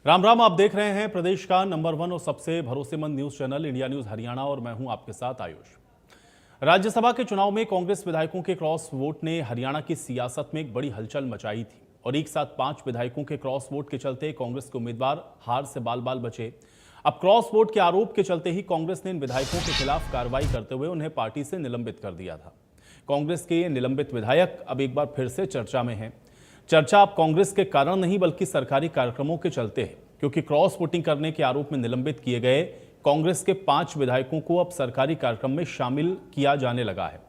राम राम। आप देख रहे हैं प्रदेश का नंबर 1 और सबसे भरोसेमंद news channel India news Haryana और मैं हूं आपके साथ आयुष। राज्यसभा के चुनाव में कांग्रेस विधायकों के क्रॉस वोट ने हरियाणा की सियासत में एक बड़ी हलचल मचाई थी और एक साथ 5 विधायकों के क्रॉस वोट के चलते कांग्रेस के उम्मीदवार हार से बाल बाल बचे। अब क्रॉस वोट के आरोप के चलते ही कांग्रेस ने इन विधायकों के खिलाफ कार्रवाई करते हुए उन्हें पार्टी से निलंबित कर दिया था। कांग्रेस के ये निलंबित विधायक अब एक बार फिर से चर्चा में हैं। चर्चा अब कांग्रेस के कारण नहीं बल्कि सरकारी कार्यक्रमों के चलते है, क्योंकि क्रॉस वोटिंग करने के आरोप में निलंबित किए गए कांग्रेस के 5 विधायकों को अब सरकारी कार्यक्रम में शामिल किया जाने लगा है।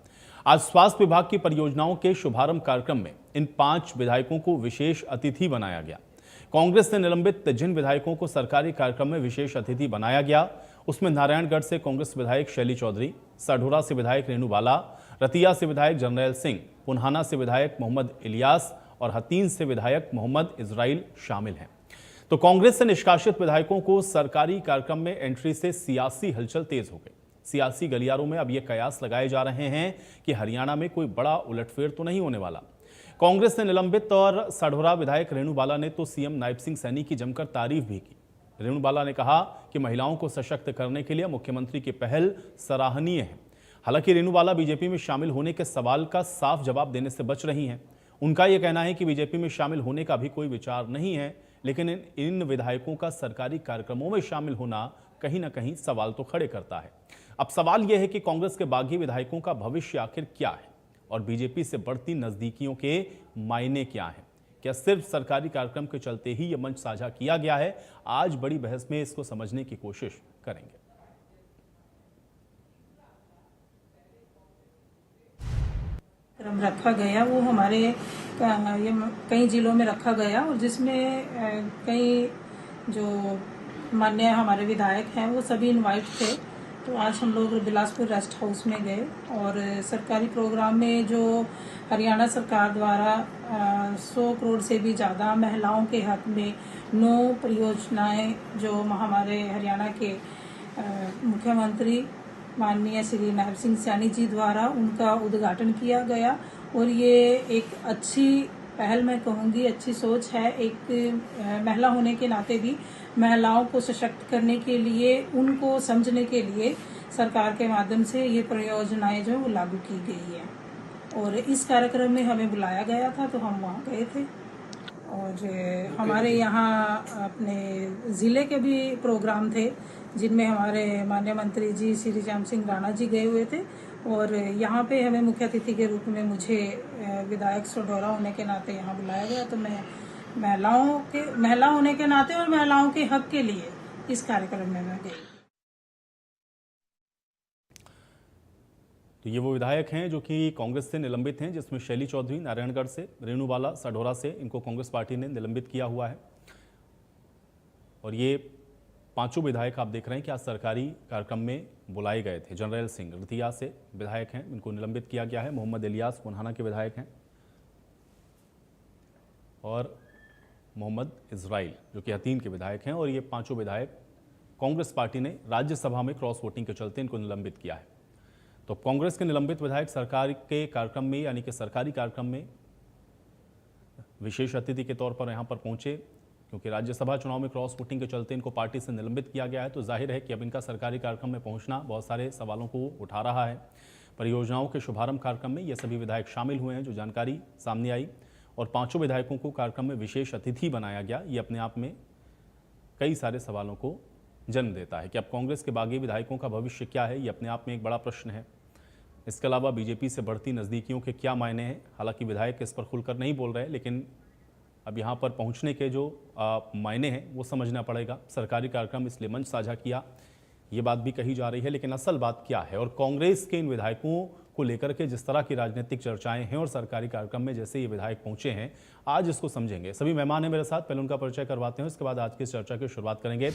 आज स्वास्थ्य विभाग की परियोजनाओं के शुभारंभ कार्यक्रम में इन 5 विधायकों को विशेष अतिथि बनाया गया। कांग्रेस ने निलंबित जिन विधायकों को सरकारी कार्यक्रम में विशेष अतिथि बनाया गया उसमें नारायणगढ़ से कांग्रेस विधायक शैली चौधरी, साढौरा से विधायक रेणु बाला, रतिया से विधायक जरनैल सिंह, पुन्हाना से विधायक मोहम्मद इलियास और हतीन से विधायक मोहम्मद इजराइल शामिल हैं। तो कांग्रेस से निष्कासित विधायकों को सरकारी कार्यक्रम में एंट्री से सियासी हलचल तेज हो गई। सियासी गलियारों में अब ये कयास लगाए जा रहे हैं कि हरियाणा में कोई बड़ा उलटफेर तो नहीं होने वाला। कांग्रेस ने निलंबित और साढौरा विधायक रेणु बाला ने तो सीएम नायब सिंह सैनी की जमकर तारीफ भी की। रेणु बाला ने कहा कि महिलाओं को सशक्त करने के लिए मुख्यमंत्री की पहल सराहनीय है। हालांकि रेणु बाला बीजेपी में शामिल होने के सवाल का साफ जवाब देने से बच रही हैं। उनका यह कहना है कि बीजेपी में शामिल होने का भी कोई विचार नहीं है, लेकिन इन विधायकों का सरकारी कार्यक्रमों में शामिल होना कहीं ना कहीं सवाल तो खड़े करता है। अब सवाल यह है कि कांग्रेस के बागी विधायकों का भविष्य आखिर क्या है और बीजेपी से बढ़ती नजदीकियों के मायने क्या हैं। क्या सिर्फ सरकारी कार्यक्रम के चलते ही यह मंच साझा किया गया है? आज बड़ी बहस में इसको समझने की कोशिश करेंगे। कार्यक्रम रखा गया वो हमारे ये कई जिलों में रखा गया और जिसमें कई जो माननीय हमारे विधायक हैं वो सभी इनवाइट थे। तो आज हम लोग बिलासपुर रेस्ट हाउस में गए और सरकारी प्रोग्राम में जो हरियाणा सरकार द्वारा 100 करोड़ से भी ज़्यादा महिलाओं के हक में 9 परियोजनाएं जो हमारे हरियाणा के मुख्यमंत्री माननीय श्री नायब सिंह सैनी जी द्वारा उनका उद्घाटन किया गया और ये एक अच्छी पहल मैं कहूँगी, अच्छी सोच है। एक महिला होने के नाते भी महिलाओं को सशक्त करने के लिए, उनको समझने के लिए सरकार के माध्यम से ये परियोजनाएं जो वो लागू की गई है। और इस कार्यक्रम में हमें बुलाया गया था तो हम वहाँ गए थे और हमारे यहाँ अपने ज़िले के भी प्रोग्राम थे जिनमें हमारे माननीय मंत्री जी श्री श्याम सिंह राणा जी गए हुए थे और यहाँ पे हमें मुख्य अतिथि के रूप में मुझे विधायक साढौरा होने के नाते यहाँ बुलाया गया। तो मैं महिला होने के नाते और महिलाओं के हक के लिए इस कार्यक्रम में मैं गई। तो ये वो विधायक हैं जो कि कांग्रेस से निलंबित हैं, जिसमें शैली चौधरी नारायणगढ़ से, रेणु बाला साढौरा से, इनको कांग्रेस पार्टी ने निलंबित किया हुआ है। और ये 5 विधायक आप देख रहे हैं कि आज सरकारी कार्यक्रम में बुलाए गए थे। जरनैल सिंह रतिया से विधायक हैं, इनको निलंबित किया गया है। मोहम्मद इलियास पुन्हाना के विधायक हैं और मोहम्मद इजराइल जो कि हतीन के विधायक हैं। और ये 5 विधायक कांग्रेस पार्टी ने राज्यसभा में क्रॉस वोटिंग के चलते इनको निलंबित किया है। तो कांग्रेस के निलंबित विधायक सरकार के कार्यक्रम में यानी कि सरकारी कार्यक्रम में विशेष अतिथि के तौर पर यहां पर पहुंचे, क्योंकि राज्यसभा चुनाव में क्रॉस वोटिंग के चलते इनको पार्टी से निलंबित किया गया है। तो जाहिर है कि अब इनका सरकारी कार्यक्रम में पहुंचना बहुत सारे सवालों को उठा रहा है। परियोजनाओं के शुभारंभ कार्यक्रम में ये सभी विधायक शामिल हुए हैं, जो जानकारी सामने आई। और 5 विधायकों को कार्यक्रम में विशेष अतिथि बनाया गया। ये अपने आप में कई सारे सवालों को जन्म देता है कि अब कांग्रेस के बागी विधायकों का भविष्य क्या है, ये अपने आप में एक बड़ा प्रश्न है। इसके अलावा बीजेपी से बढ़ती नज़दीकियों के क्या मायने हैं? हालांकि विधायक इस पर खुलकर नहीं बोल रहे, लेकिन अब यहाँ पर पहुँचने के जो मायने हैं वो समझना पड़ेगा। सरकारी कार्यक्रम इसलिए मंच साझा किया, ये बात भी कही जा रही है, लेकिन असल बात क्या है? और कांग्रेस के इन विधायकों को लेकर के जिस तरह की राजनीतिक चर्चाएं हैं और सरकारी कार्यक्रम में जैसे ये विधायक पहुंचे हैं, आज इसको समझेंगे। सभी मेहमान हैं मेरे साथ, पहले उनका परिचय करवाते हैं, उसके बाद आज की चर्चा की शुरुआत करेंगे।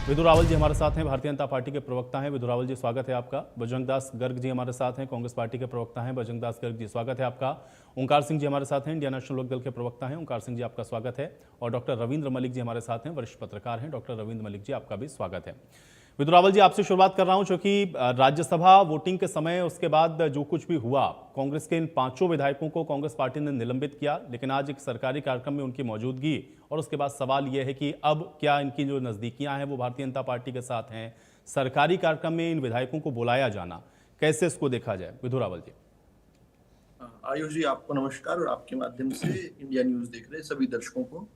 विधु रावल जी हमारे साथ हैं, भारतीय जनता पार्टी के प्रवक्ता हैं। विधु रावल जी स्वागत है आपका। बजरंग दास गर्ग जी हमारे साथ हैं, कांग्रेस पार्टी के प्रवक्ता हैं। बजरंग दास गर्ग जी स्वागत है आपका। ओंकार सिंह जी हमारे साथ हैं, इंडिया नेशनल लोकदल के प्रवक्ता हैं। ओंकार सिंह जी आपका स्वागत है। और डॉक्टर रविंद्र मलिक जी हमारे साथ हैं, वरिष्ठ पत्रकार हैं। डॉक्टर रविंद्र मलिक जी आपका भी स्वागत है। विधु रावल जी, आपसे शुरुआत कर रहा हूं, क्योंकि राज्यसभा वोटिंग के समय उसके बाद जो कुछ भी हुआ, कांग्रेस के इन 5 विधायकों को कांग्रेस पार्टी ने निलंबित किया, लेकिन आज एक सरकारी कार्यक्रम में उनकी मौजूदगी, और उसके बाद सवाल यह है कि अब क्या इनकी जो नजदीकियां हैं वो भारतीय जनता पार्टी के साथ हैं। सरकारी कार्यक्रम में इन विधायकों को बुलाया जाना, कैसे इसको देखा जाए? विधु रावल जी। आयुष जी, आपको नमस्कार, और आपके माध्यम से इंडिया न्यूज देख रहे सभी दर्शकों को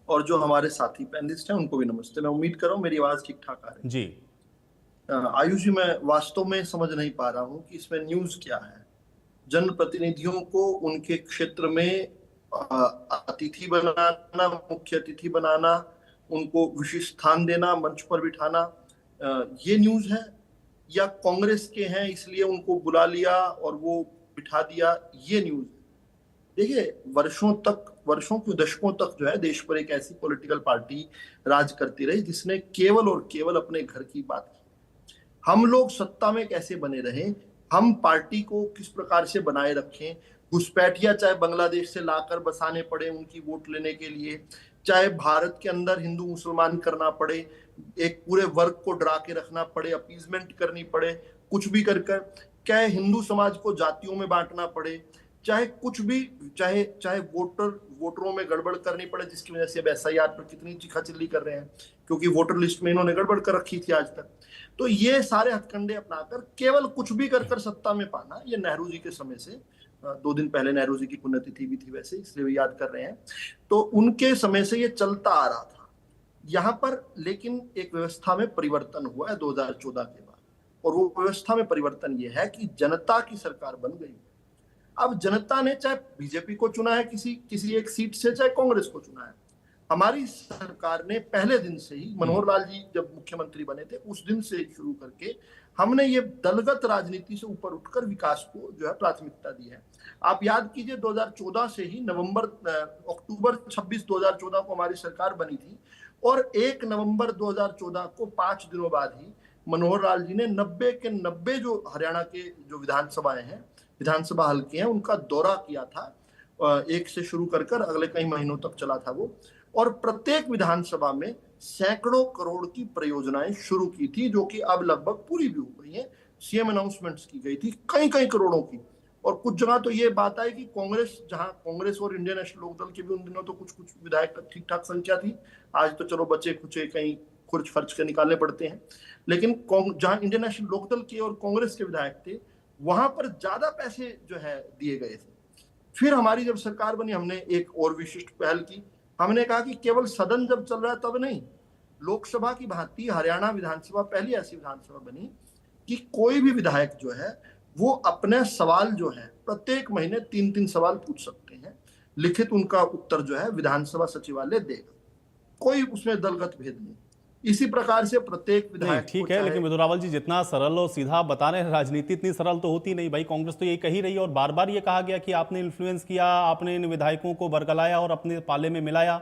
और जो हमारे साथी पैनलिस्ट हैं उनको भी नमस्ते। मैं उम्मीद कर रहा हूँ मेरी आवाज ठीक ठाक आ रही है। जी आयुष जी, मैं वास्तव में समझ नहीं पा रहा हूँ कि इसमें न्यूज क्या है। जनप्रतिनिधियों को उनके क्षेत्र में अतिथि बनाना, मुख्य अतिथि बनाना, उनको विशिष्ट स्थान देना, मंच पर बिठाना, ये न्यूज है? या कांग्रेस के हैं इसलिए उनको बुला लिया और वो बिठा दिया, ये न्यूज है? देखिए, वर्षों के दशकों तक जो है देश पर एक ऐसी पॉलिटिकल पार्टी राज करती रही जिसने केवल और केवल अपने घर की बात की। हम लोग सत्ता में कैसे बने रहें, हम पार्टी को किस प्रकार से बनाए रखें, घुसपैठिया चाहे बांग्लादेश से लाकर बसाने पड़े उनकी वोट लेने के लिए, चाहे भारत के अंदर हिंदू मुसलमान करना पड़े, एक पूरे वर्ग को डरा के रखना पड़े, अपीजमेंट करनी पड़े, कुछ भी कर चाहे हिंदू समाज को जातियों में बांटना पड़े, चाहे कुछ भी, चाहे वोटरों में गड़बड़ करनी पड़े, जिसकी वजह से अब SIR पर कितनी चिल्ली कर रहे हैं, क्योंकि वोटर लिस्ट में इन्होंने गड़बड़ कर रखी थी आज तक। तो ये सारे हथकंडे अपनाकर केवल कुछ भी कर सत्ता में पाना, ये नेहरू जी के समय से, 2 दिन पहले नेहरू जी की पुण्यतिथि भी थी वैसे, इसलिए भी याद कर रहे हैं, तो उनके समय से ये चलता आ रहा था यहाँ पर। लेकिन एक व्यवस्था में परिवर्तन हुआ है 2014 के बाद, और वो व्यवस्था में परिवर्तन ये है कि जनता की सरकार बन गई। अब जनता ने चाहे बीजेपी को चुना है किसी एक सीट से, चाहे कांग्रेस को चुना है, हमारी सरकार ने पहले दिन से ही, मनोहर लाल जी जब मुख्यमंत्री बने थे उस दिन से शुरू करके हमने ये दलगत राजनीति से ऊपर उठकर विकास को जो है प्राथमिकता दी है। आप याद कीजिए, 2014 से ही अक्टूबर 26 2014 को हमारी सरकार बनी थी, और 1 नवंबर 2014 को 5 दिनों बाद ही मनोहर लाल जी ने 90 के 90 जो हरियाणा के जो विधानसभाएं हैं, विधानसभा हल्के हैं, उनका दौरा किया था। एक से शुरू कर अगले कई महीनों तक चला था वो, और प्रत्येक विधानसभा में सैकड़ों करोड़ की परियोजनाएं शुरू की थी, जो कि अब लगभग पूरी भी हो गई हैं। CM अनाउंसमेंट्स की गई थी कई करोड़ों की, और कुछ जगह तो ये बात आई कि कांग्रेस और इंडियन नेशनल लोकदल के भी उन दिनों तो कुछ विधायक ठीक ठाक संख्या थी, आज तो चलो बचे खुचे कहीं खुर्च खर्च के निकालने पड़ते हैं, लेकिन जहां इंडियन नेशनल लोकदल के और कांग्रेस के विधायक थे वहां पर ज्यादा पैसे जो है दिए गए थे। फिर हमारी जब सरकार बनी, हमने एक और विशिष्ट पहल की। हमने कहा कि केवल सदन जब चल रहा है तब नहीं, लोकसभा की भांति हरियाणा विधानसभा पहली ऐसी विधानसभा बनी कि कोई भी विधायक जो है वो अपने सवाल जो है प्रत्येक महीने 3 सवाल पूछ सकते हैं, लिखित उनका उत्तर जो है विधानसभा सचिवालय देगा, कोई उसमें दलगत भेद नहीं। इसी प्रकार से प्रत्येक विधायक, ठीक है, लेकिन विधु रावल जी, जितना सरल और सीधा बता रहे हैं, राजनीति इतनी सरल तो होती नहीं भाई। कांग्रेस तो यही कही रही है, और बार बार ये कहा गया कि आपने इन्फ्लुएंस किया, आपने इन विधायकों को बरगलाया और अपने पाले में मिलाया,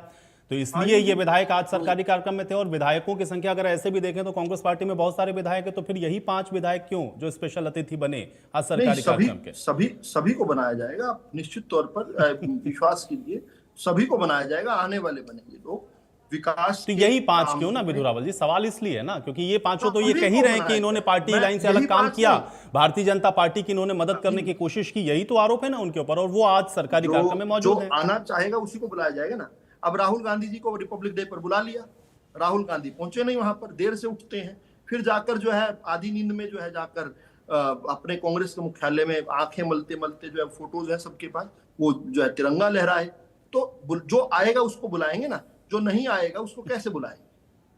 तो इसलिए ये विधायक आज सरकारी कार्यक्रम में थे। और विधायकों की संख्या अगर ऐसे भी देखें तो कांग्रेस पार्टी में बहुत सारे विधायक है, तो फिर यही 5 विधायक क्यों जो स्पेशल अतिथि बने आज सरकारी कार्यक्रम के? सभी को बनाया जाएगा, आप निश्चित तौर पर विश्वास कीजिए, सभी को बनाया जाएगा, आने वाले बनेंगे लोग। विकास तो यही 5 क्यों ना विधु रावल जी? सवाल इसलिए है ना क्योंकि ये 5 तो ये कह ही रहे हैं कि इन्होंने पार्टी लाइन से अलग काम किया, भारतीय जनता पार्टी की इन्होंने मदद करने की कोशिश की, यही तो आरोप है ना उनके ऊपर, और वो आज सरकारी कार्यक्रम में मौजूद है। आना चाहेगा उसी को बुलाया जाएगा ना। अब राहुल गांधी जी को रिपब्लिक डे पर बुला लिया, राहुल गांधी पहुंचे नहीं, वहां पर देर से उठते हैं, फिर जाकर जो है आधी नींद में जो है जाकर अपने कांग्रेस के मुख्यालय में आंखें मलते मलते जो है फोटोज है सबके पास, वो जो है तिरंगा लहराए। तो जो आएगा उसको बुलाएंगे ना, जो नहीं आएगा उसको कैसे बुलाएंगे?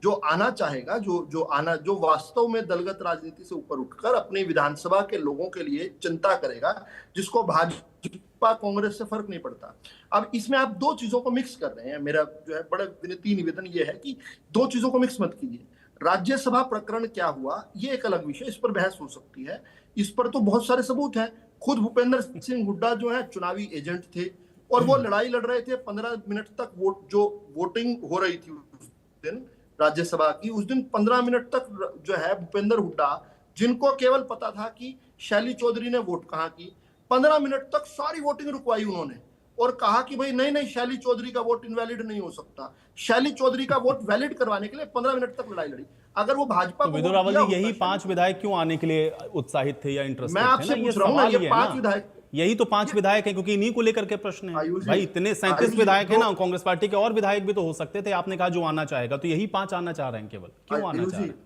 जो आना चाहेगा, जो वास्तव में दलगत राजनीति से ऊपर उठकर अपनी विधानसभा के लोगों के लिए चिंता करेगा, जिसको भाजपा कांग्रेस से फर्क नहीं पड़ता। अब इसमें आप 2 चीजों को मिक्स कर रहे हैं। मेरा जो है बड़ा विनती निवेदन ये है कि 2 चीजों को मिक्स मत कीजिए। राज्यसभा प्रकरण क्या हुआ ये एक अलग विषय, इस पर बहस हो सकती है, इस पर तो बहुत सारे सबूत हैं। खुद भूपेंद्र सिंह हुड्डा जो है चुनावी एजेंट थे, और वो लड़ाई लड़ रहे थे 15 मिनट तक। वोटिंग हो रही थी उस दिन राज्यसभा की, उस दिन 15 मिनट तक जो है भूपेंद्र हुड्डा, जिनको केवल पता था कि शैली चौधरी ने वोट कहाँ की, 15 मिनट तक सारी वोटिंग रुकवाई उन्होंने, और कहा कि भाई नहीं शैली चौधरी का वोट इनवैलिड नहीं हो सकता। शैली चौधरी का वोट वैलिड करवाने के लिए 15 मिनट तक लड़ाई लड़ी। अगर वो भाजपा तो को विदुर वोट रावल दिया जी, यही होता, 5 विधायक क्यों आने के लिए उत्साहित थे या इंटरेस्टेड मैं थे आपसे ना? ये पूछ रहा हूँ ना, सवाल ये ही है 5 ना। विधायक, यही तो 5 विधायक हैं, क्योंकि इन्हीं को लेकर के प्रश्न है आयुष जी, भाई। इतने 37 आयुष जी, विधायक है जो ना, कांग्रेस पार्टी के और विधायक भी तो हो सकते थे। आपने कहा जो आना चाहेगा, तो यही 5 आना चाह रहे हैं केवल, क्यों आना आयुष चाह जी, रहे हैं?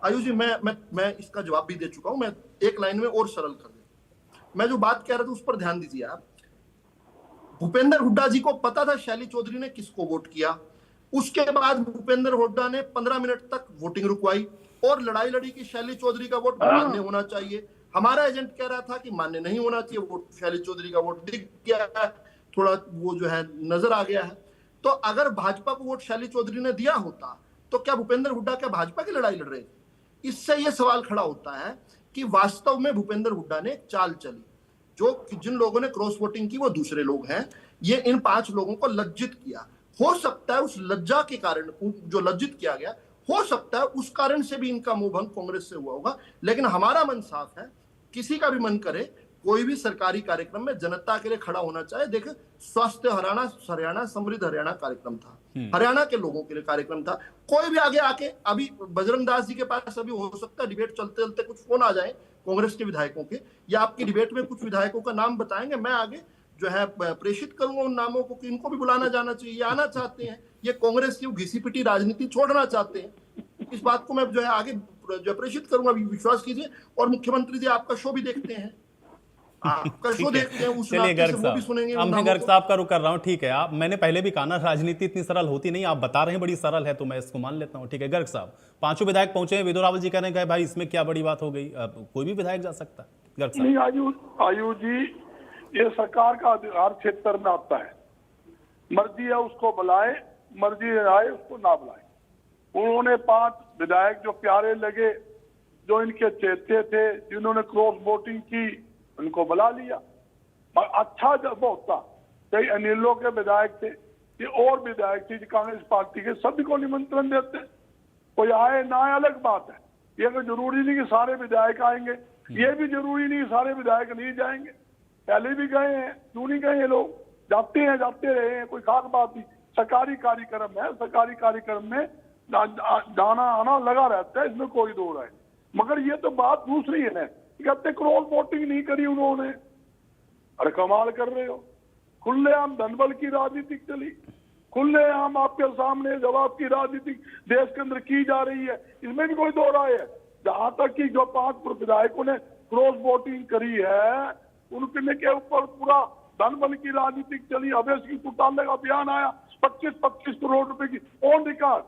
आयुष जी, मैं इसका जवाब भी दे चुका हूं। मैं एक लाइन में और सरल कर देता हूं। मैं जो बात कह रहा था उस पर ध्यान दीजिए आप। भूपेंद्र हुड्डा जी को पता था शैली चौधरी ने किसको वोट किया। उसके बाद भूपेंद्र हुड्डा ने 15 मिनट तक वोटिंग रुकवाई और लड़ाई लड़ी कि शैली चौधरी का वोट मान्य होना चाहिए। हमारा एजेंट कह रहा था कि मान्य नहीं होना चाहिए, वोट शैली चौधरी का वोट दिख गया है, थोड़ा वो जो है नजर आ गया है। तो अगर भाजपा को वोट शैली चौधरी ने दिया होता तो क्या भूपेंद्र हुड्डा क्या भाजपा की लड़ाई लड़ रहे थे? इससे यह सवाल खड़ा होता है कि वास्तव में भूपेंद्र हुड्डा ने चाल चली। जो जिन लोगों ने क्रॉस वोटिंग की वो दूसरे लोग हैं। ये इन 5 लोगों को लज्जित किया। हो सकता है उस लज्जा के कारण, जो लज्जित किया गया, हो सकता है उस कारण से भी इनका मोह भंग कांग्रेस से हुआ होगा। लेकिन हमारा मन साफ है, किसी का भी मन करे कोई भी सरकारी कार्यक्रम में जनता के लिए खड़ा होना चाहिए। देखिए, स्वस्थ हरियाणा समृद्ध हरियाणा कार्यक्रम था, हरियाणा के लोगों के लिए कार्यक्रम था। कोई भी आगे आके, अभी बजरंग दास जी के पास अभी हो सकता है डिबेट चलते चलते कुछ फोन आ जाए कांग्रेस के विधायकों के, या आपकी डिबेट में कुछ विधायकों का नाम बताएंगे, मैं आगे जो है प्रेषित करूंगा उन नामों को कि इनको भी बुलाना जाना चाहिए। ये आना चाहते हैं, ये कांग्रेस की घिसी पिटी राजनीति छोड़ना चाहते हैं। इस बात को मैं जो है आगे जो प्रेषित करूंगा, विश्वास कीजिए। और मुख्यमंत्री जी आपका शो भी देखते हैं, आपका शो देखते हैं, उस चलिए नाते गर्ग से वो भी सुनेंगे साहब, उन अब मैं नामों गर्ग को। साहब का रुक कर रहा हूँ। ठीक है, आप, मैंने पहले भी कहा ना, राजनीति इतनी सरल होती नहीं। आप बता रहे हैं बड़ी सरल है, तो मैं इसको मान लेता हूँ। ठीक है गर्ग साहब, 5 विधायक पहुंचे हैं, विदुर रावल जी कह रहे हैं भाई इसमें क्या बड़ी बात हो गई, अब कोई भी विधायक जा सकता है। गर्ग साहब, नहीं आयुष जी, ये सरकार का अधिकार क्षेत्र में आता है। मर्जी है उसको बुलाए, मर्जी आए उसको ना बुलाए। उन्होंने 5 विधायक जो प्यारे लगे, जो इनके चेते थे, जिन्होंने क्रॉस वोटिंग की, उनको बुला लिया। अच्छा जब होता, कई अनिलों के विधायक थे, ये और विधायक थे कांग्रेस पार्टी के, सभी को निमंत्रण देते। कोई आए ना आए अलग बात है। ये तो जरूरी नहीं कि सारे विधायक आएंगे, ये भी जरूरी नहीं कि सारे विधायक नहीं जाएंगे। पहले भी गए हैं, क्यों नहीं गए? ये लोग जाते हैं, जाते रहे हैं, कोई खास बात नहीं। सरकारी कार्यक्रम है, सरकारी कार्यक्रम में जाना आना लगा रहता है, इसमें कोई दो राय। मगर ये तो बात दूसरी है ना, कहते क्रॉस वोटिंग नहीं करी उन्होंने। अरे कमाल कर रहे हो, खुलेआम धनबल की राजनीति चली, खुलेआम आपके सामने जवाब की राजनीति देश के अंदर की जा रही है, इसमें भी कोई दो राय है। जहां तक कि जो 5 विधायकों ने क्रॉस वोटिंग करी है, उनके के ऊपर पूरा धनबल की राजनीति चली। अवैध सिंह चौटाला का बयान आया, 25-25 करोड़ रुपए की ऑन रिकॉर्ड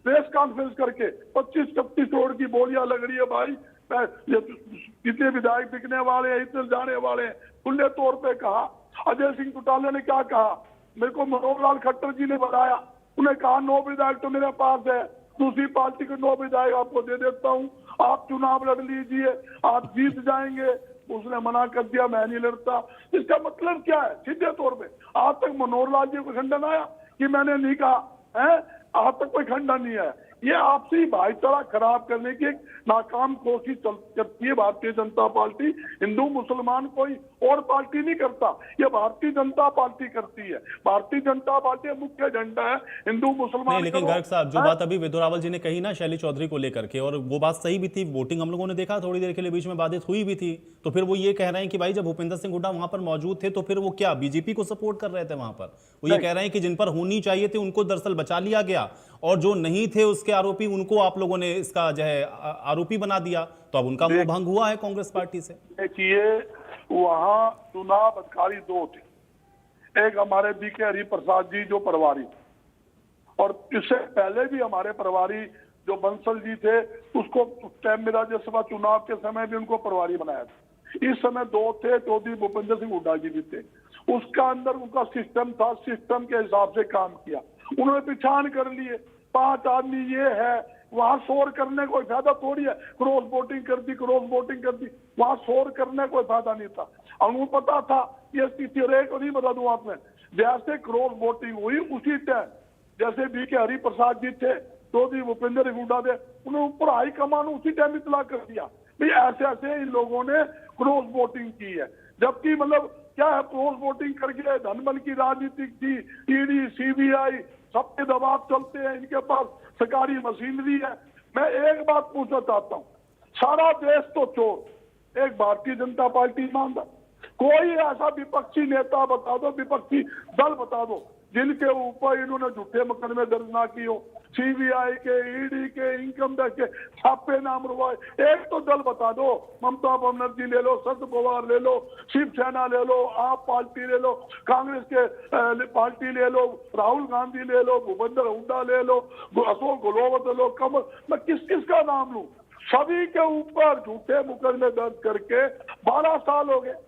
प्रेस कॉन्फ्रेंस करके 25-25 करोड़ की बोलियां लग रही है भाई। कितने विधायक बिकने वाले हैं, इतने जाने वाले हैं। खुले तौर पे कहा, अजय सिंह चौटाला ने क्या कहा, मेरे को मनोहर लाल खट्टर जी ने बताया, उन्हें कहा 9 विधायक तो मेरे पास है, दूसरी पार्टी के 9 विधायक आपको दे देता हूं, आप चुनाव लड़ लीजिए, आप जीत जाएंगे। उसने मना कर दिया, मैं नहीं लड़ता। इसका मतलब क्या है? सीधे तौर पे आज तक मनोहर लाल जी को खंडन आया कि मैंने नहीं कहा है? आज तक कोई खंडन नहीं है। ये आपसी भाईचारा खराब करने की एक नाकाम कोशिश करती है भारतीय जनता पार्टी। हिंदू मुसलमान कोई और पार्टी नहीं करता, ये भारतीय जनता पार्टी करती है। भारतीय जनता पार्टी का मुख्य एजेंडा है हिंदू मुसलमान। नहीं, लेकिन गर्ग साहब, जो बात अभी विदुर रावल जी ने कही ना शैली चौधरी को लेकर के, और वो बात सही भी थी। वोटिंग हम लोगों ने देखा, थोड़ी देर के लिए बीच में बाधित हुई भी थी। तो फिर वो ये कह रहे हैं कि भाई जब भूपेंद्र सिंह हुड्डा वहां पर मौजूद थे, तो फिर वो क्या बीजेपी को सपोर्ट कर रहे थे वहां पर? वो ये कह रहे हैं कि जिन पर होनी चाहिए थी उनको दरअसल बचा लिया गया, और जो नहीं थे उसके आरोपी, उनको आप लोगों ने इसका जो है आरोपी बना दिया। तो अब उनका मोह भंग हुआ है कांग्रेस पार्टी से। देखिए, वहां चुनाव अधिकारी 2 थे। एक हमारे बीके हरिप्रसाद जी जो प्रभारी, और इससे पहले भी हमारे प्रभारी जो बंसल जी थे, उसको टाइम में राज्यसभा चुनाव के समय भी उनको प्रभारी बनाया था। इस समय 2 थे, चौधरी भूपेंद्र सिंह हुड्डा जी भी थे। उसका अंदर उनका सिस्टम था, सिस्टम के हिसाब से काम किया। उन्होंने पहचान कर लिए 5 आदमी ये है, वहां शोर करने कोई फायदा थोड़ी है। क्रॉस वोटिंग कर दी, क्रॉस वोटिंग कर दी, वहां शोर करने कोई फायदा नहीं था। उनको पता था ये स्थिति। और एक नहीं बता दूं आप में, जैसे क्रॉस वोटिंग हुई उसी टाइम, जैसे बीके हरिप्रसाद जी थे, चौधरी भूपेंद्र हुड्डा थे, उन्होंने ऊपर हाईकमान उसी टाइम इतला कर दिया भाई ऐसे ऐसे इन लोगों ने क्रॉस वोटिंग की है। जबकि मतलब क्या है, क्रॉस वोटिंग करके धनबल की राजनीति थी, ईडी सीबीआई सबके दबाव चलते हैं, इनके पास सरकारी मशीनरी है, मैं एक बात पूछना चाहता हूँ, सारा देश तो चोर, एक भारतीय जनता पार्टी ईमानदार? कोई ऐसा विपक्षी नेता बता दो, विपक्षी दल बता दो जिनके ऊपर इन्होंने झूठे मुकदमे दर्ज ना किए हो, सीबीआई के, ईडी के, इनकम टैक्स के छापे ना मरवाए। एक तो दल बता दो, ममता बनर्जी ले लो, शरद पवार ले लो, शिवसेना ले लो, आप पार्टी ले लो, कांग्रेस के पार्टी ले लो, राहुल गांधी ले लो, भूपेंद्र हुड्डा ले लो, अशोक गहलोत ले लो, कमल, मैं किस किस का नाम लूं? सभी के ऊपर झूठे मुकदमे दर्ज करके 12 साल हो गए।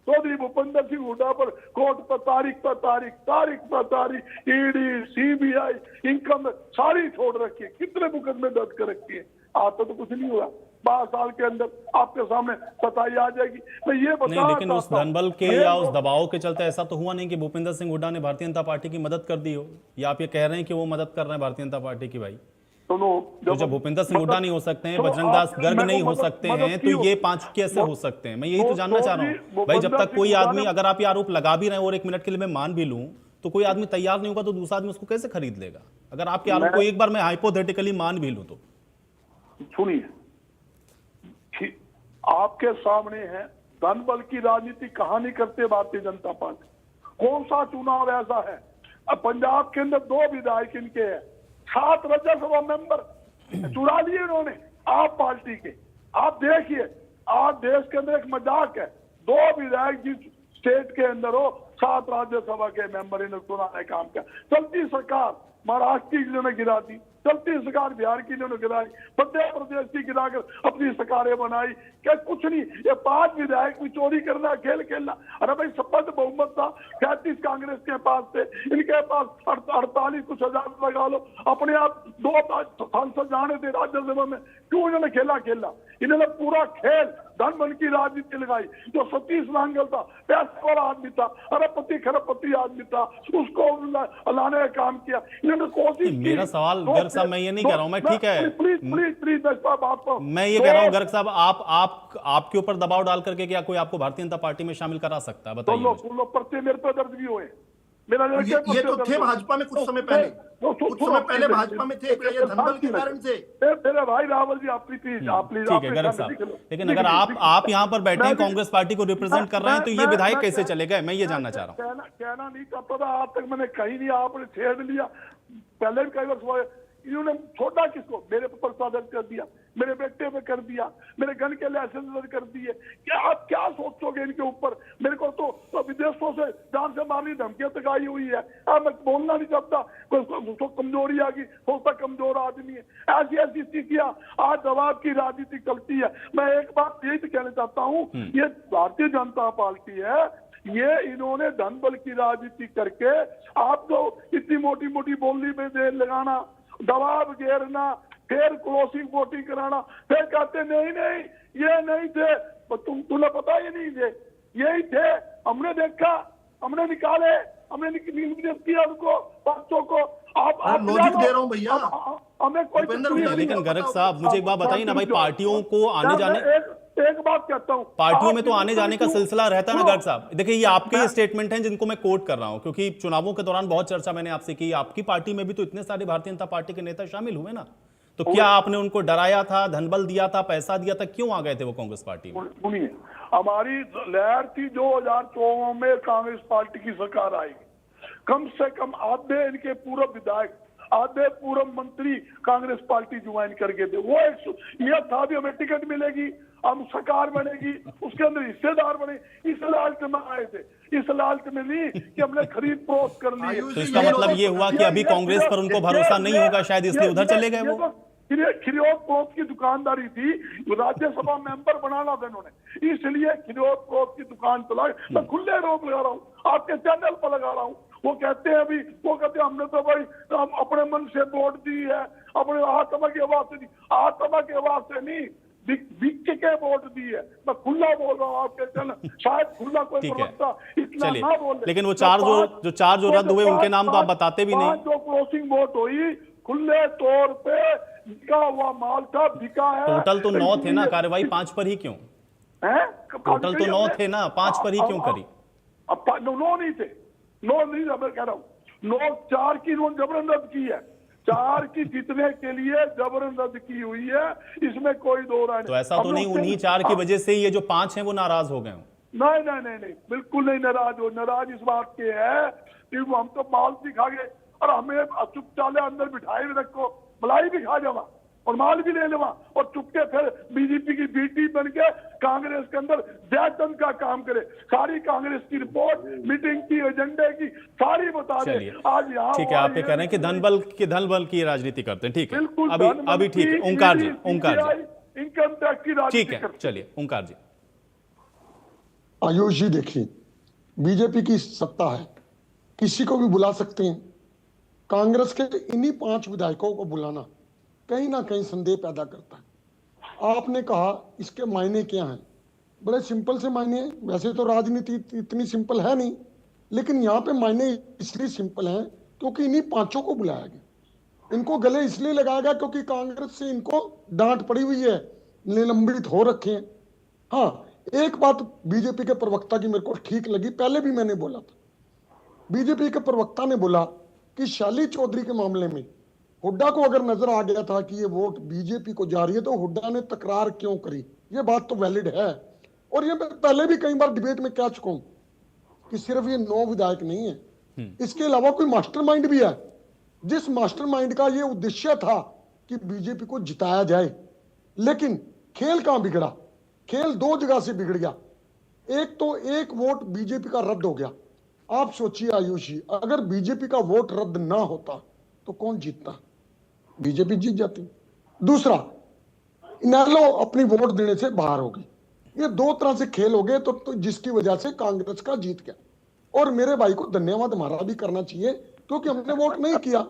चौधरी भूपेंद्र सिंह हुड्डा पर कोर्ट पर तारीख पर तारीख, ईडी, सीबीआई, इनकम सारी छोड़ रखी है। कितने मुकदमे दर्ज कर रखी है? आता तो कुछ नहीं हुआ। 12 साल के अंदर आपके सामने सच्चाई आ जाएगी। मैं ये बता नहीं, लेकिन उस धनबल के या उस दबाव के चलते ऐसा तो हुआ नहीं कि भूपेंद्र सिंह हुड्डा ने भारतीय जनता पार्टी की मदद कर दी हो, या आप ये कह रहे हैं कि वो मदद कर रहे हैं भारतीय जनता पार्टी की? भाई तो जब भूपेंद्र सिंह हुड्डा नहीं हो सकते हैं, बजरंग दास गर्ग नहीं हो सकते हैं, तो ये 5 कैसे हो सकते हैं? मैं यही तो जानना चाह रहा हूँ भाई। जब तक कोई आदमी, अगर आप ये आरोप लगा भी रहे हैं और 1 मिनट के लिए मैं मान भी लूं, तो कोई आदमी तैयार नहीं होगा तो दूसरा आदमी उसको कैसे खरीद लेगा? अगर आपके आरोप को एक बार मैं हाइपोथेटिकली मान भी लूं तो सुनिए, आपके सामने है धनबल की राजनीति कहानी करते भारतीय जनता पार्टी। कौन सा चुनाव ऐसा है? अब पंजाब के अंदर 2 विधायक इनके हैं, 7 राज्यसभा मेंबर चुरा लिए इन्होंने आप पार्टी के। आप देखिए, आज देश के अंदर एक मजाक है, 2 विधायक जिस स्टेट के अंदर हो, 7 राज्यसभा के मेंबर इन्होंने चुनाने काम किया। चलती सरकार महाराष्ट्र की इन्होंने गिरा दी, चलती सरकार बिहार की इन्होंने गिराई, मध्य प्रदेश की गिराकर अपनी सरकारें बनाई। क्या कुछ नहीं, ये 5 विधायक भी चोरी करना, खेल खेलना। अरे भाई, शपथ बहुमत था, 33 कांग्रेस के पास थे, इनके पास 48 कुछ हजार लगा लो, अपने आप 2 सांसद जाने थे राज्यसभा में। क्यों इन्होंने खेला? इन्होंने पूरा खेल धनबल की राजनीति लगाई। जो सतीश नांगल था, पैसे वाला आदमी था, अरबपति खरबपति आदमी था, उसको लाने का काम किया इन्होंने। कोशिश की। मेरा सवाल गर्ग साहब, मैं ये नहीं कह रहा हूं, मैं ठीक है, प्लीज बात, मैं ये कह रहा हूं गर्ग साहब, आपके ऊपर दबाव डाल करके क्या कोई आपको भारतीय जनता पार्टी में शामिल करा सकता है? बताइए। लोग पर्चे मेरे पे दर्ज भी हुए। मेरा ये तो थे भाजपा में कुछ समय पहले, भाजपा में थे, ये धनबल के कारण से। मेरे भाई रावल जी, आप प्लीज ठीक है गर्ग साहब, लेकिन अगर आप यहाँ पर बैठे हैं, कांग्रेस पार्टी को रिप्रेजेंट कर रहे हैं, तो ये विधायक कैसे चले गए? मैं ये जानना चाह रहा हूँ। कहना नहीं चाहता था, आज तक मैंने कहीं नहीं, आपने छेड़ लिया। पहले भी कई बार इन्होंने छोड़ा किसको? मेरे पर पर्चा दर्ज कर दिया, मेरे बेटे पे कर दिया, मेरे गन के लाइसेंस दर्ज कर दिए। क्या आप क्या सोचोगे इनके ऊपर? मेरे को तो विदेशों से जान से मारने धमकियां तक आई हुई है। मैं बोलना नहीं चाहता, कोई कमजोरी आ गई, सोचता कमजोर आदमी है। ऐसी स्थितियां आज दबाव की राजनीति चलती है। मैं एक बात यही तो कहना चाहता हूँ, ये भारतीय जनता पार्टी है, ये इन्होंने धनबल की राजनीति करके आपको इतनी मोटी मोटी बोली में देर लगाना, दबाव घेरना, फिर क्रॉसिंग वोटिंग कराना, फिर कहते नहीं ये नहीं थे, तुम्हें पता ही नहीं थे, यही थे, हमने देखा, हमने निकाले, हमने नियुक्त किया उनको, बच्चों को। आप लॉजिक दे रहा हूं भैया, हमें कोई। लेकिन गर्ग साहब, मुझे एक बात बताइए ना भाई, पार्टियों को आने जाने, एक बात कहता हूँ, पार्टियों में तो आने जाने का सिलसिला रहता है ना गर्ग साहब। देखिए, ये आपके स्टेटमेंट हैं जिनको मैं कोट कर रहा हूं, क्योंकि चुनावों के दौरान बहुत चर्चा मैंने आपसे की। आपकी पार्टी में भी तो इतने सारे भारतीय जनता पार्टी के नेता शामिल हुए ना, तो क्या आपने उनको डराया था, धनबल दिया था, पैसा दिया था? क्यों आ गए थे वो कांग्रेस पार्टी में? सुनिए, हमारी लहर थी 2014 में कांग्रेस पार्टी की सरकार आएगी, कम से कम आधे इनके पूर्व विधायक, आधे पूर्व मंत्री कांग्रेस पार्टी ज्वाइन करके थे। वो यह था भी हमें टिकट मिलेगी, हम सरकार बनेगी, उसके अंदर हिस्सेदार बने, इस लालच में आए थे। इस लालच में नहीं कि हमने खरीद फरोख्त कर ली। तो इसका मतलब ये हुआ कि अभी कांग्रेस पर उनको भरोसा नहीं होगा, शायद इसलिए उधर चले गए वो। खिरोद प्रोत की दुकानदारी थी, राज्यसभा मेंबर बनाना था इन्होंने, इसलिए खिरोद प्रोत की दुकान चला। मैं खुले रोक लगा रहा हूँ, आपके चैनल पर लगा रहा हूँ। वो कहते हैं अभी, वो कहते हैं हमने तो भाई अपने मन से वोट दी है, अपने आत्मा की आवाज से दी, आत्मा की आवाज से नहीं, बिक के वोट दी है। मैं खुला बोल रहा हूँ आपके चैनल, शायद खुला कोई प्रवक्ता इतना ना बोले। लेकिन वो चार जो रद्द हुए, उनके नाम तो आप बताते भी नहीं। जो क्रॉसिंग वोट हुई, खुले तौर पे बिका हुआ माल था, बिका है। टोटल तो 9 थे ना, कार्रवाई 5 पर ही क्यों? टोटल तो 9 थे ना, 5 पर ही क्यों करी? 9 नहीं थे, 9 नहीं, मैं कह रहा हूँ 9, 4 की इन्होंने जबरन रद्द की है, 4 की जीतने के लिए जबरन रद्द की हुई है, इसमें कोई दो राय नहीं। तो ऐसा तो नहीं उन्हीं 4 की वजह से ये जो 5 हैं वो नाराज हो गए हों? नहीं नहीं नहीं नहीं, बिल्कुल नहीं नाराज हो। नाराज इस बात के है कि हम तो माल भी खा गए और हमें चुपचाले अंदर बिठाए भी रखो, मलाई भी खा जावा और माल भी ले लेवा और चुपके फिर बीजेपी की बी टीम बन के कांग्रेस के अंदर जयतन का काम करे। सारी कांग्रेस की रिपोर्ट, मीटिंग की, एजेंडे की सारी बता दे। आज यहाँ ठीक है, आप ये कह रहे हैं कि धन बल की राजनीति करते हैं। ठीक है, बिल्कुल अभी ठीक है। ओंकार जी इनकम टैक्स की राजनीति ठीक है, चलिए ओंकार जी। आयुष जी देखिए, बीजेपी की सत्ता है, किसी को भी बुला सकते हैं। कांग्रेस के इन्हीं 5 विधायकों को बुलाना कहीं ना कहीं संदेह पैदा करता है। आपने कहा इसके मायने क्या हैं, बड़े सिंपल से मायने हैं। वैसे तो राजनीति इतनी सिंपल है नहीं, लेकिन यहाँ पे मायने इसलिए सिंपल हैं क्योंकि इन्हीं 5 को बुलाया गया। इनको गले इसलिए लगाया गया क्योंकि कांग्रेस से इनको डांट पड़ी हुई है, निलंबित हो रखे हैं। हाँ, एक बात बीजेपी के प्रवक्ता की मेरे को ठीक लगी, पहले भी मैंने बोला था। बीजेपी के प्रवक्ता ने बोला कि शाली चौधरी के मामले में हुड्डा को अगर नजर आ गया था कि ये वोट बीजेपी को जा रही है तो हुड्डा ने तकरार क्यों करी। ये बात तो वैलिड है, और ये मैं पहले भी कई बार डिबेट में कह चुका हूं कि सिर्फ ये 9 विधायक नहीं है, इसके अलावा कोई मास्टरमाइंड भी है, जिस मास्टरमाइंड का ये उद्देश्य था कि बीजेपी को जिताया जाए। लेकिन खेल कहां बिगड़ा? खेल 2 जगह से बिगड़ गया। एक तो एक वोट बीजेपी का रद्द हो गया। आप सोचिए आयुष जी, अगर बीजेपी का वोट रद्द ना होता तो कौन जीतता? बीजेपी जीत जाती। दूसरा, इनेलो अपनी वोट देने से बाहर हो गई। ये 2 तरह से खेल हो गए तो जिसकी वजह से कांग्रेस का जीत गया। और मेरे भाई को धन्यवाद हमारा भी करना चाहिए क्योंकि हमने वोट नहीं किया,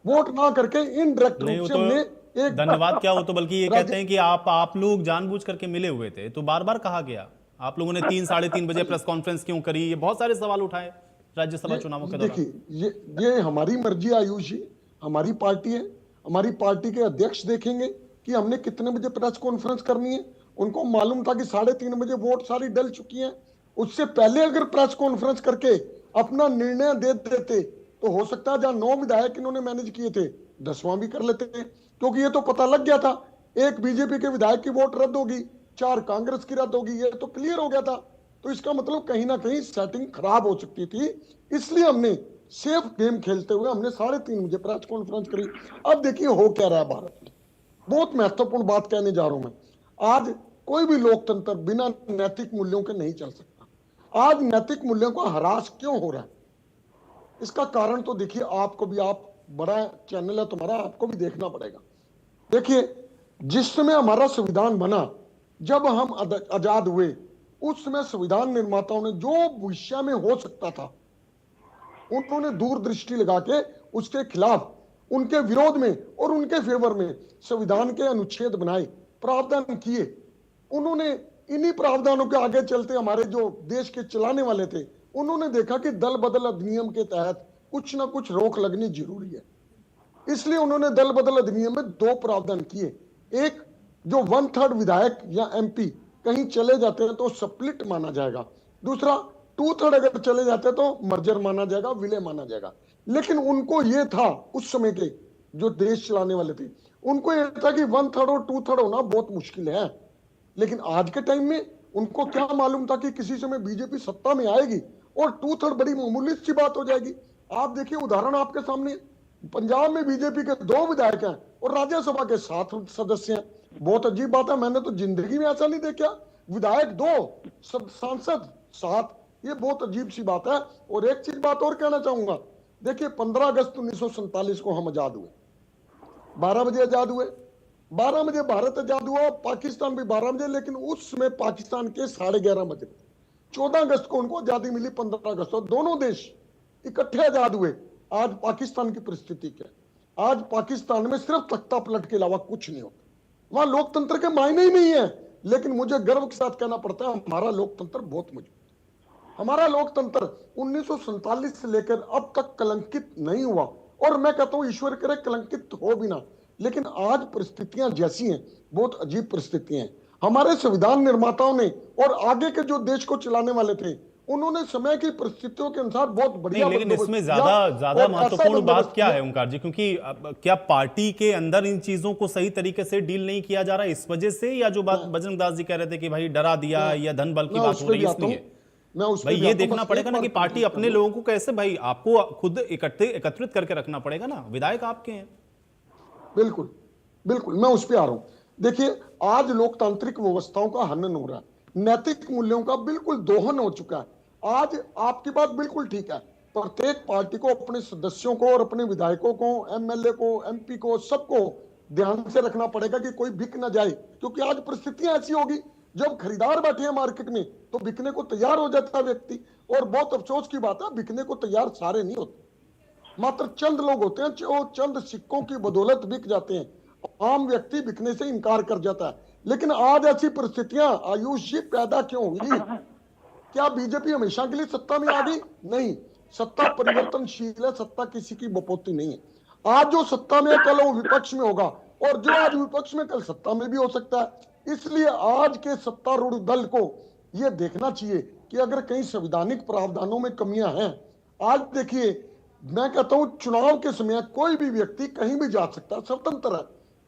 वोट ना करके इनडायरेक्ट रूप से हमने एक धन्यवाद क्या हो, तो बल्कि ये कहते हैं कि आप लोग जानबूझ करके मिले हुए थे। तो बार बार कहा गया आप लोगों ने 3 साढ़े 3 बजे प्रेस कॉन्फ्रेंस क्यों करी, ये बहुत सारे सवाल उठाए राज्यसभा चुनावों के दौरान। देखिए, ये हमारी मर्जी आयुष जी, हमारी पार्टी है, हमारी पार्टी के अध्यक्ष देखेंगे कि हमने कितने बजे प्रेस कॉन्फ्रेंस करनी है। उनको मालूम था कि 3:30 बजे वोट सारी डल चुकी है। उससे पहले अगर प्रेस कॉन्फ्रेंस करके अपना निर्णय दे देते तो हो सकता है जहां 9 विधायक इन्होंने मैनेज किए थे 10वां भी कर लेते थे, क्योंकि ये तो पता लग गया था एक बीजेपी के विधायक की वोट रद्द होगी, 4 कांग्रेस की रद्द होगी, ये तो क्लियर हो गया था। तो इसका मतलब कहीं ना कहीं सेटिंग खराब हो सकती थी, इसलिए हमने सेफ गेम खेलते हुए हमने 3:30 बजे प्रेस कॉन्फ्रेंस करी। अब देखिए हो क्या रहा है भारत में, बहुत महत्वपूर्ण बात कहने जा रहा हूं मैं। आज कोई भी लोकतंत्र बिना नैतिक मूल्यों के नहीं चल सकता। आज नैतिक मूल्यों का ह्रास क्यों हो रहा है, इसका कारण तो देखिए आपको भी, आप बड़ा चैनल है तुम्हारा, आपको भी देखना पड़ेगा। देखिए, जिस समय हमारा संविधान बना, जब हम आजाद हुए, उस समय संविधान निर्माताओं ने जो भविष्य में हो सकता था उन्होंने दूरदृष्टि लगा के उसके खिलाफ, उनके विरोध में और उनके फेवर में संविधान के अनुच्छेद बनाए, प्रावधान किए। उन्होंने इन्हीं प्रावधानों के आगे चलते हमारे जो देश के चलाने वाले थे उन्होंने देखा कि दल बदल अधिनियम के तहत कुछ ना कुछ रोक लगनी जरूरी है, इसलिए उन्होंने दल बदल अधिनियम में 2 प्रावधान किए। एक, जो 1/3 विधायक या एमपी कहीं चले जाते हैं तो स्प्लिट माना जाएगा। दूसरा, 2/3 अगर चले जाते हैं तो मर्जर माना जाएगा, विलय माना जाएगा। लेकिन उनको यह था, उस समय के जो देश चलाने वाले थे उनको यह था कि 1/3 और 2/3 होना बहुत मुश्किल है। लेकिन आज के टाइम में उनको क्या मालूम था कि किसी समय बीजेपी सत्ता में आएगी और 2/3 बड़ी मामूली सी बात हो जाएगी। आप देखिए, उदाहरण आपके सामने, पंजाब में बीजेपी के 2 विधायक हैं और राज्यसभा के 7 सदस्य हैं। बहुत अजीब बात है, मैंने तो जिंदगी में ऐसा नहीं देखा, विधायक 2 सांसद 7, ये बहुत अजीब सी बात है। और एक चीज बात और कहना चाहूंगा, देखिए 15 अगस्त 1947 को हम आजाद हुए, 12 बजे आजाद हुए, 12 बजे भारत आजाद हुआ, पाकिस्तान भी 12 बजे, लेकिन उस समय पाकिस्तान के 11:30 बजे। 14 अगस्त को उनको आजादी मिली, 15 अगस्त को दोनों देश इकट्ठे आजाद हुए। आज पाकिस्तान की परिस्थिति क्या है? आज पाकिस्तान में सिर्फ तख्ता पलट के अलावा कुछ नहीं होता, वहां लोकतंत्र के मायने ही नहीं है। लेकिन मुझे गर्व के साथ कहना पड़ता है, हमारा लोकतंत्र बहुत मजबूत। हमारा लोकतंत्र 1947 से लेकर अब तक कलंकित नहीं हुआ, और मैं कहता हूं ईश्वर करे कलंकित हो भी ना। लेकिन आज परिस्थितियां जैसी हैं, बहुत अजीब परिस्थितियां हैं। हमारे संविधान निर्माताओं ने और आगे के जो देश को चलाने वाले थे उन्होंने समय की परिस्थितियों के अनुसार बहुत बढ़िया नहीं, लेकिन बंदोबस्त इसमें किया ज्यादा और ऐसा महत्वपूर्ण बात बंदोबस्त क्या किया। है ओंकार जी, क्योंकि क्या पार्टी के अंदर इन चीजों को सही तरीके से डील नहीं किया जा रहा है इस वजह से, या जो बात बजरंग दास जी कह रहे थे कि भाई डरा दिया मैं या धन बल की मैं बात उस हो पे रही भी है आता हूँ, इसलिए? मैं उस भाई पे भी ये आता हूँ, देखना बस पड़ेगा एक ना बार कि पार्टी कंप्लीट कर अपने लूं। लोगों को कैसे, भाई आपको खुद एकत्रित करके रखना पड़ेगा ना, विधायक आपके हैं। बिल्कुल बिल्कुल, मैं उस पे आ रहा हूं। देखिए, आज लोकतांत्रिक व्यवस्थाओं का हनन हो रहा है, नैतिक मूल्यों का बिल्कुल दोहन हो चुका है। आज आपकी बात बिल्कुल ठीक है, प्रत्येक पार्टी को अपने सदस्यों को और अपने विधायकों को, एमएलए को, एमपी को, सबको ध्यान से रखना पड़ेगा कि कोई बिक ना जाए, क्योंकि आज परिस्थितियां ऐसी होगी, जब खरीदार बैठे हैं मार्केट में तो बिकने को तैयार हो जाता है व्यक्ति। और बहुत अफसोस की बात है, बिकने को तैयार सारे नहीं होते, मात्र चंद लोग होते हैं जो चंद सिक्कों की बदौलत बिक जाते हैं। आम व्यक्ति बिकने से इनकार कर जाता है। लेकिन आज ऐसी परिस्थितियां आयुष जी पैदा क्यों हुई? क्या बीजेपी हमेशा के लिए सत्ता में आ गई? नहीं, सत्ता परिवर्तनशील है, सत्ता किसी की बपोती नहीं है। आज जो सत्ता में है कल वो विपक्ष में होगा, और जो आज विपक्ष में कल सत्ता में भी हो सकता है। इसलिए आज के सत्तारूढ़ दल को यह देखना चाहिए कि अगर कहीं संवैधानिक प्रावधानों में कमियां हैं। आज देखिए, मैं कहता हूं चुनाव के समय कोई भी व्यक्ति कहीं भी जा सकता है, स्वतंत्र है,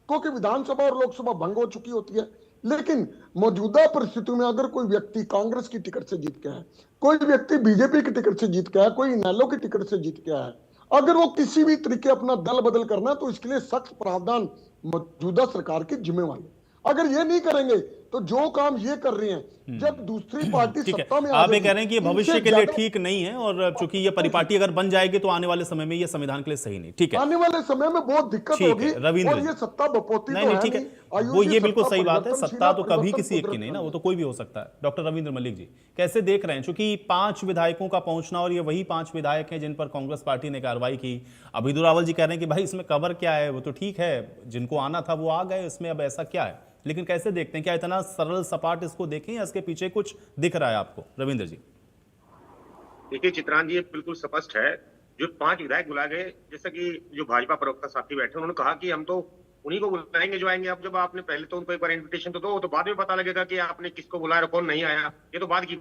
क्योंकि विधानसभा और लोकसभा भंग हो चुकी होती है। लेकिन मौजूदा परिस्थितियों में अगर कोई व्यक्ति कांग्रेस की टिकट से जीत गया है, कोई व्यक्ति बीजेपी की टिकट से जीत गया है, कोई इनेलो की टिकट से जीत गया है, अगर वो किसी भी तरीके अपना दल बदल करना है तो इसके लिए सख्त प्रावधान मौजूदा सरकार की जिम्मेवारी। अगर ये नहीं करेंगे तो जो काम ये कर रहे हैं, जब दूसरी पार्टी ठीक है, सत्ता में आ आप ये जाएगी, कह रहे हैं कि ये इनसे भविष्य के लिए ज्यादा- ठीक नहीं है, और चूंकि ये परिपाटी अगर बन जाएगी तो आने वाले समय में ये संविधान के लिए सही नहीं। ठीक है, आने वाले समय में बहुत दिक्कत ठीक होगी। है रविंद्र और जी। ये सत्ता बपोती नहीं तो नहीं है ठीक है, नहीं। आयुष वो जी, ये बिल्कुल सत्ता सही बात है, परिवर्तनशील सत्ता तो कभी परिवर्तन किसी एक की कुदरत नहीं ना, में वो तो कोई भी हो सकता है। डॉक्टर रविंद्र मलिक जी कैसे देख रहे हैं, चूंकि 5 विधायकों का पहुंचना, और ये वही 5 विधायक हैं जिन पर कांग्रेस पार्टी ने कार्रवाई की। अभिदुर रावल जी कह रहे हैं कि भाई इसमें कवर क्या है, वो तो ठीक है, जिनको आना था वो आ गए, इसमें अब ऐसा क्या है। लेकिन कैसे देखते हैं, क्या इतना सरल सपाट इसको देखें या इसके पीछे कुछ दिख रहा है आपको? रविंद्र जी। देखिए चित्रांत जी, ये बिल्कुल स्पष्ट है। जो 5 विधायक बुलाए गए, जैसा कि जो भाजपा प्रवक्ता साथी बैठे उन्होंने कहा कि हम तो उन्हीं को बुलाएंगे जो आएंगे। अब जब आपने पहले तो उनको एक बार इन्विटेशन तो दो, तो बाद में पता लगेगा कि आपने किसको बुलाया और कौन नहीं आया, ये तो बाद की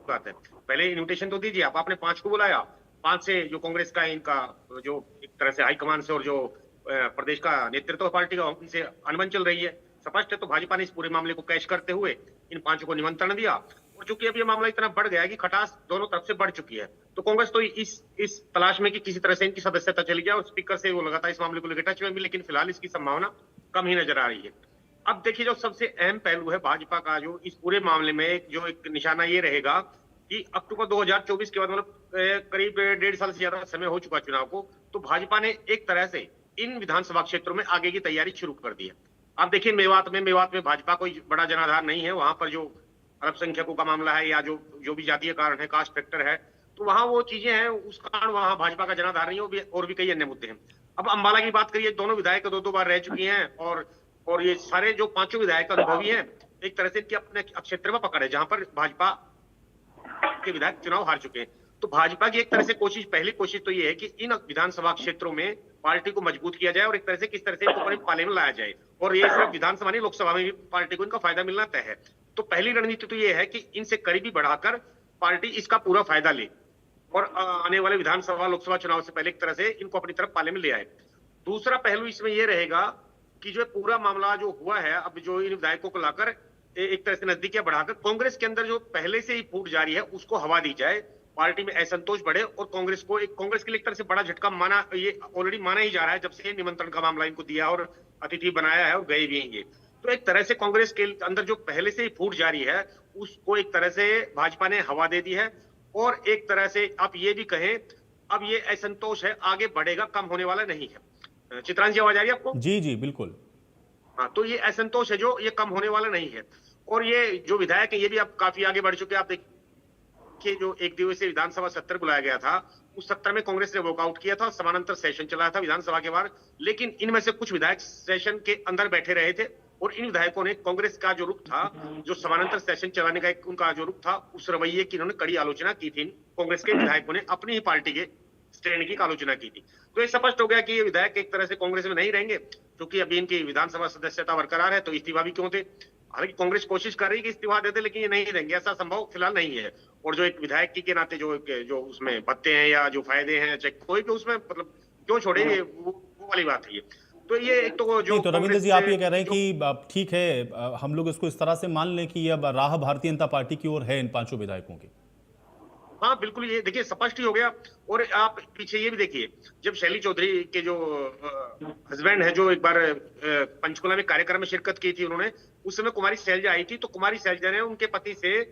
बात है। पहले इन्विटेशन तो दीजिए। आपने 5 को बुलाया, 5 से जो कांग्रेस का इनका जो एक तरह से हाईकमान से और जो प्रदेश का नेतृत्व पार्टी का उनसे अनबन चल रही है, स्पष्ट है। तो भाजपा ने इस पूरे मामले को कैश करते हुए इन 5 को निमंत्रण दिया, और चूंकि अब ये मामला इतना बढ़ गया है कि खटास दोनों तरफ से बढ़ चुकी है, तो कांग्रेस तो इस तलाश में कि किसी तरह से इनकी सदस्यता चली जाए, और स्पीकर से वो लगातार इस मामले को लेकर टच में भी, लेकिन फिलहाल इसकी संभावना कम ही नजर आ रही है। अब देखिए, जो सबसे अहम पहलू है भाजपा का, जो इस पूरे मामले में जो एक निशाना ये रहेगा कि अक्टूबर 2024 के बाद, मतलब करीब 1.5 साल से ज्यादा समय हो चुका चुनाव को, तो भाजपा ने एक तरह से इन विधानसभा क्षेत्रों में आगे की तैयारी शुरू कर दी है। आप देखिए, मेवात में भाजपा कोई बड़ा जनाधार नहीं है। वहां पर जो अल्पसंख्यकों का मामला है, या जो भी जातीय कारण है, कास्ट फैक्टर है, तो वहां वो चीजें हैं, उस कारण वहां भाजपा का जनाधार नहीं है। और भी कई अन्य मुद्दे हैं। अब अंबाला की बात करिए, दोनों विधायक 2-2 बार रह चुकी हैं, और ये सारे जो 5 विधायक अनुभवी हैं, एक तरह से इनकी अपने क्षेत्र में पकड़ है जहां पर भाजपा के विधायक चुनाव हार चुके हैं। तो भाजपा की एक तरह से पहली कोशिश तो ये है कि इन विधानसभा क्षेत्रों में पार्टी को मजबूत किया जाए, और एक तरह से किस तरह से इनको पाले में लाया जाए। और ये सिर्फ विधानसभा नहीं, लोकसभा में भी पार्टी को इनका फायदा मिलना तय है। तो पहली रणनीति तो ये है कि इनसे करीबी बढ़ाकर पार्टी इसका पूरा फायदा ले, और आने वाले विधानसभा लोकसभा चुनाव से पहले एक तरह से इनको अपनी तरफ पाले में ले आए। दूसरा पहलू इसमें यह रहेगा कि जो पूरा मामला जो हुआ है, अब जो इन विधायकों को लाकर एक तरह से नजदीकियां बढ़ाकर कांग्रेस के अंदर जो पहले से ही फूट जारी है उसको हवा दी जाए, पार्टी में असंतोष बढ़े, और कांग्रेस के लिए एक तरह से बड़ा झटका माना, ये ऑलरेडी माना ही जा रहा है जब से निमंत्रण का मामला इनको दिया और अतिथि बनाया है और गए भी हैं ये। तो एक तरह से कांग्रेस के अंदर जो पहले से ही फूट जारी है उसको एक तरह से भाजपा ने हवा दे दी है, और एक तरह से आप ये भी कहें, अब ये असंतोष है, आगे बढ़ेगा, कम होने वाला नहीं है। चित्रांश जी, आवाज आ रही है आपको? जी जी बिल्कुल। हाँ, तो ये असंतोष है जो ये कम होने वाला नहीं है। और ये जो विधायक है ये भी अब काफी आगे बढ़ चुके हैं। आप देखिए, जो एक दिवसीय विधानसभा सत्र बुलाया गया था, उस सत्र में कांग्रेस ने वॉकआउट किया था, समानांतर सेशन चलाया था विधानसभा के बाहर। लेकिन इनमें से कुछ विधायक सेशन के अंदर बैठे रहे थे, और इन विधायकों ने कांग्रेस का जो रुख था, जो समानांतर सेशन चलाने का एक उनका जो रुख था, उस रवैये की इन्होंने कड़ी आलोचना की थी। कांग्रेस के विधायकों ने अपनी ही पार्टी के स्टैंड की आलोचना की थी। तो ये स्पष्ट हो गया कि ये विधायक एक तरह से कांग्रेस में नहीं रहेंगे, क्योंकि अभी इनकी विधानसभा सदस्यता बरकरार है, तो इस्तीफा भी क्यों थे। हालांकि कांग्रेस कोशिश कर रही है कि इस्तीफा दे दे, लेकिन ये नहीं देंगे, ऐसा संभव फिलहाल नहीं है। और जो एक विधायक के नाते जो उसमें भत्ते हैं या जो फायदे हैं, चाहे कोई भी उसमें मतलब क्यों छोड़े, वो वाली बात है ये। तो ये एक तो जो नहीं, तो रविंद्र जी आप ये कह रहे हैं जो- कि ठीक है, हम लोग इसको इस तरह से मान लें कि अब राह भारतीय जनता पार्टी की ओर है इन 5 विधायकों की। हाँ बिल्कुल, ये देखिए स्पष्ट ही हो गया। और आप पीछे ये भी देखिए, जब शैली चौधरी के जो हस्बैंड है, जो एक बार पंचकुला में कार्यक्रम में शिरकत की थी उन्होंने, उस समय कुमारी शैलजा आई थी, तो कुमारी शैलजा ने उनके पति से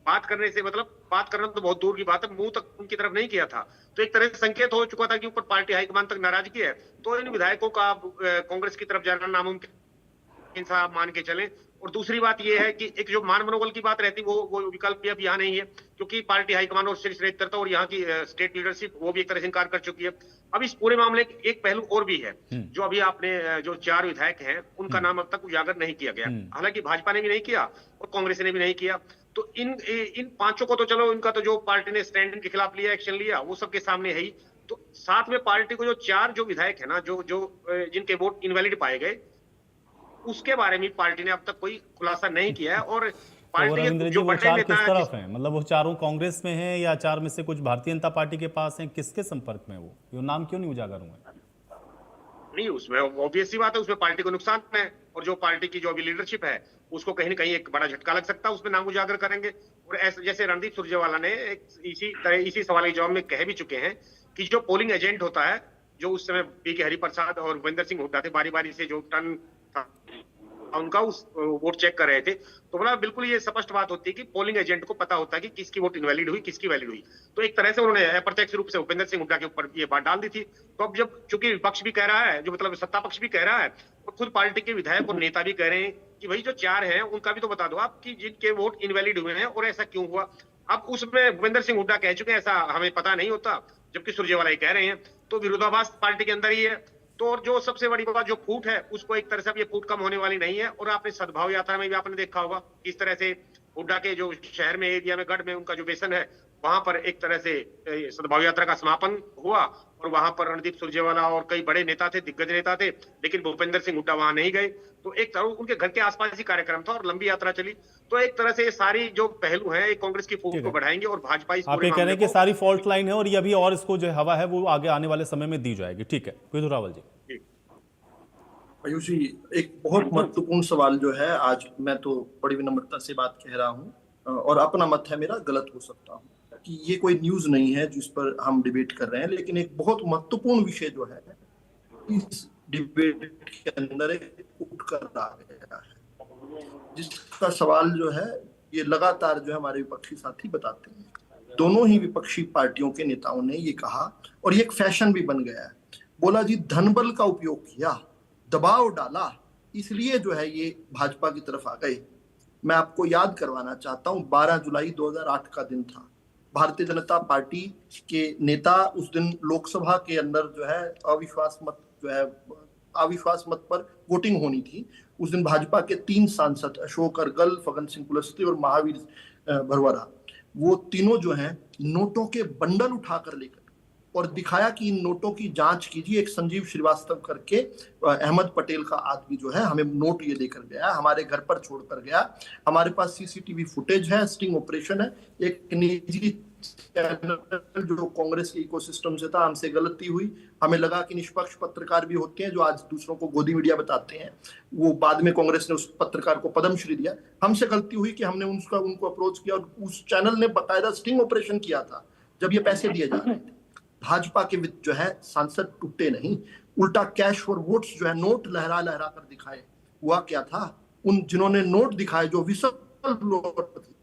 बात करने से, मतलब बात करना तो बहुत दूर की बात है, मुंह तक उनकी तरफ नहीं किया था। तो एक तरह से संकेत हो चुका था कि ऊपर पार्टी हाईकमान तक नाराजगी है। तो इन विधायकों का कांग्रेस की तरफ जाना नामुमकिन सा मान के चलें। और दूसरी बात यह है कि एक जो मान मनोबल की बात रहती, वो विकल्प अब यहाँ नहीं है, क्योंकि पार्टी हाईकमान और शीर्ष नेतृत्व और यहाँ की स्टेट लीडरशिप वो भी एक तरह से इनकार कर चुकी है। अब इस पूरे मामले का एक पहलू और भी है, जो अभी आपने जो 4 विधायक हैं उनका नाम अब तक उजागर नहीं किया गया। हालांकि भाजपा ने भी नहीं किया और कांग्रेस ने भी नहीं किया। तो इन 5 को तो चलो, इनका तो जो पार्टी ने स्टैंड इनके खिलाफ लिया, एक्शन लिया, वो सबके सामने है ही। तो साथ में पार्टी को जो 4 जो विधायक है ना, जो जिनके वोट इनवैलिड पाए गए, उसके बारे में पार्टी ने अब तक कोई खुलासा नहीं किया है। और तो पार्टी रविंद्र के जी जो वो बड़े 4 नेता किस हैं, तरफ हैं? मतलब वो चारों कांग्रेस में हैं या 4 में से कुछ भारतीय जनता पार्टी के पास हैं? किसके संपर्क में वो नाम क्यों नहीं उजागर हुए? नहीं, उसमें ऑब्वियस सी बात है, उसमें पार्टी को नुकसान है। और जो पार्टी की जो अभी लीडरशिप है, उसको कहीं ना कहीं एक बड़ा झटका लग सकता है, उसमें नाम उजागर करेंगे। और ऐसे जैसे रणदीप सुरजेवाला ने इसी सवाल के जवाब में कह भी चुके हैं कि जो पोलिंग एजेंट होता है, जो उस समय पी.के. हरिप्रसाद और भूपेंद्र सिंह हुड्डा थे, बारी बारी से जो टर्न था उनका, उस वोट चेक कर रहे थे। तो बोला बिल्कुल ये स्पष्ट बात होती है कि पोलिंग एजेंट को पता होता है कि किसकी वोट इनवैलिड हुई, किसकी वैलिड हुई। तो एक तरह से उन्होंने अप्रत्यक्ष रूप से भूपेंद्र सिंह हुड्डा के ऊपर ये बात डाल दी थी। तो अब जब चूंकि विपक्ष भी कह रहा है, जो मतलब सत्ता पक्ष भी कह रहा है, और खुद पार्टी के विधायक और नेता भी कह रहे हैं कि भाई जो 4 हैं उनका भी तो बता दो आप कि जिनके वोट इनवैलिड हुए हैं और ऐसा क्यों हुआ। अब उसमें भूपेंद्र सिंह हुड्डा कह चुके हैं ऐसा हमें पता नहीं होता, जबकि सुरजेवाला ये कह रहे हैं। तो विरोधाभास पार्टी के अंदर ही है। तो और जो सबसे बड़ी बात, जो फूट है, उसको एक तरह से अब ये फूट कम होने वाली नहीं है। और आपने सद्भाव यात्रा में भी आपने देखा होगा किस तरह से हुड्डा के जो शहर में, एरिया में, गढ़ में उनका जो बेसन है, वहां पर एक तरह से सद्भाव यात्रा का समापन हुआ। और वहां पर रणदीप सुरजेवाला और कई बड़े नेता थे, दिग्गज नेता थे, लेकिन भूपेंद्र सिंह हुड्डा वहां नहीं गए। तो एक तरह उनके घर के आसपास ही कार्यक्रम था और लंबी यात्रा चली। तो एक तरह से ये सारी जो पहलू हैं, कांग्रेस की फूट को बढ़ाएंगे और भाजपा इस आप पूरे ये कह रहे मामले हैं कि को- सारी फॉल्ट लाइन है और ये अभी और इसको जो हवा है वो आगे आने वाले समय में दी जाएगी। ठीक है, विधु रावल जी। आयुष जी, एक बहुत महत्वपूर्ण सवाल जो है, आज मैं तो बड़ी विनम्रता से बात कह रहा हूँ और अपना मत है, मेरा गलत हो सकता हूँ, कि ये कोई न्यूज नहीं है जिस पर हम डिबेट कर रहे हैं, लेकिन एक बहुत महत्वपूर्ण विषय जो है इस डिबेट के अंदर एक उठ कर आ गया है, जिसका सवाल जो है ये लगातार जो है हमारे विपक्षी साथी बताते हैं। दोनों ही विपक्षी पार्टियों के नेताओं ने ये कहा और ये एक फैशन भी बन गया है, बोला जी धनबल का उपयोग किया, दबाव डाला, इसलिए जो है ये भाजपा की तरफ आ गए। मैं आपको याद करवाना चाहता हूं, 12 जुलाई 2008 का दिन था। भारतीय जनता पार्टी के नेता उस दिन लोकसभा के अंदर जो है अविश्वास मत पर वोटिंग होनी थी। उस दिन भाजपा के 3 सांसद अशोक अर्गल, फगन सिंह कुलस्ते और महावीर भरवारा, वो तीनों जो हैं नोटों के बंडल उठाकर लेकर और दिखाया कि इन नोटों की जांच कीजिए। एक संजीव श्रीवास्तव करके अहमद पटेल का आदमी जो है हमें नोट ये लेकर गया, हमारे घर पर छोड़कर गया। हमारे पास सीसीटीवी फुटेज है, स्टिंग ऑपरेशन है। एक निजी चैनल जो कांग्रेस के इकोसिस्टम से था, हमसे गलती हुई, हमें लगा कि निष्पक्ष पत्रकार भी होते हैं जो आज दूसरों को गोदी मीडिया बताते हैं। वो बाद में कांग्रेस ने उस पत्रकार को पद्मश्री दिया। हमसे गलती हुई कि हमने उनको अप्रोच किया और उस चैनल ने बकायदा स्टिंग ऑपरेशन किया था जब ये पैसे दिए जा रहे थे। भाजपा के जो है सांसद टूटे नहीं, उल्टा कैश फॉर वोट्स जो है नोट लहरा लहरा कर दिखाए। हुआ क्या था, उन जिन्होंने नोट दिखाए, जो विसल ब्लोअर थे,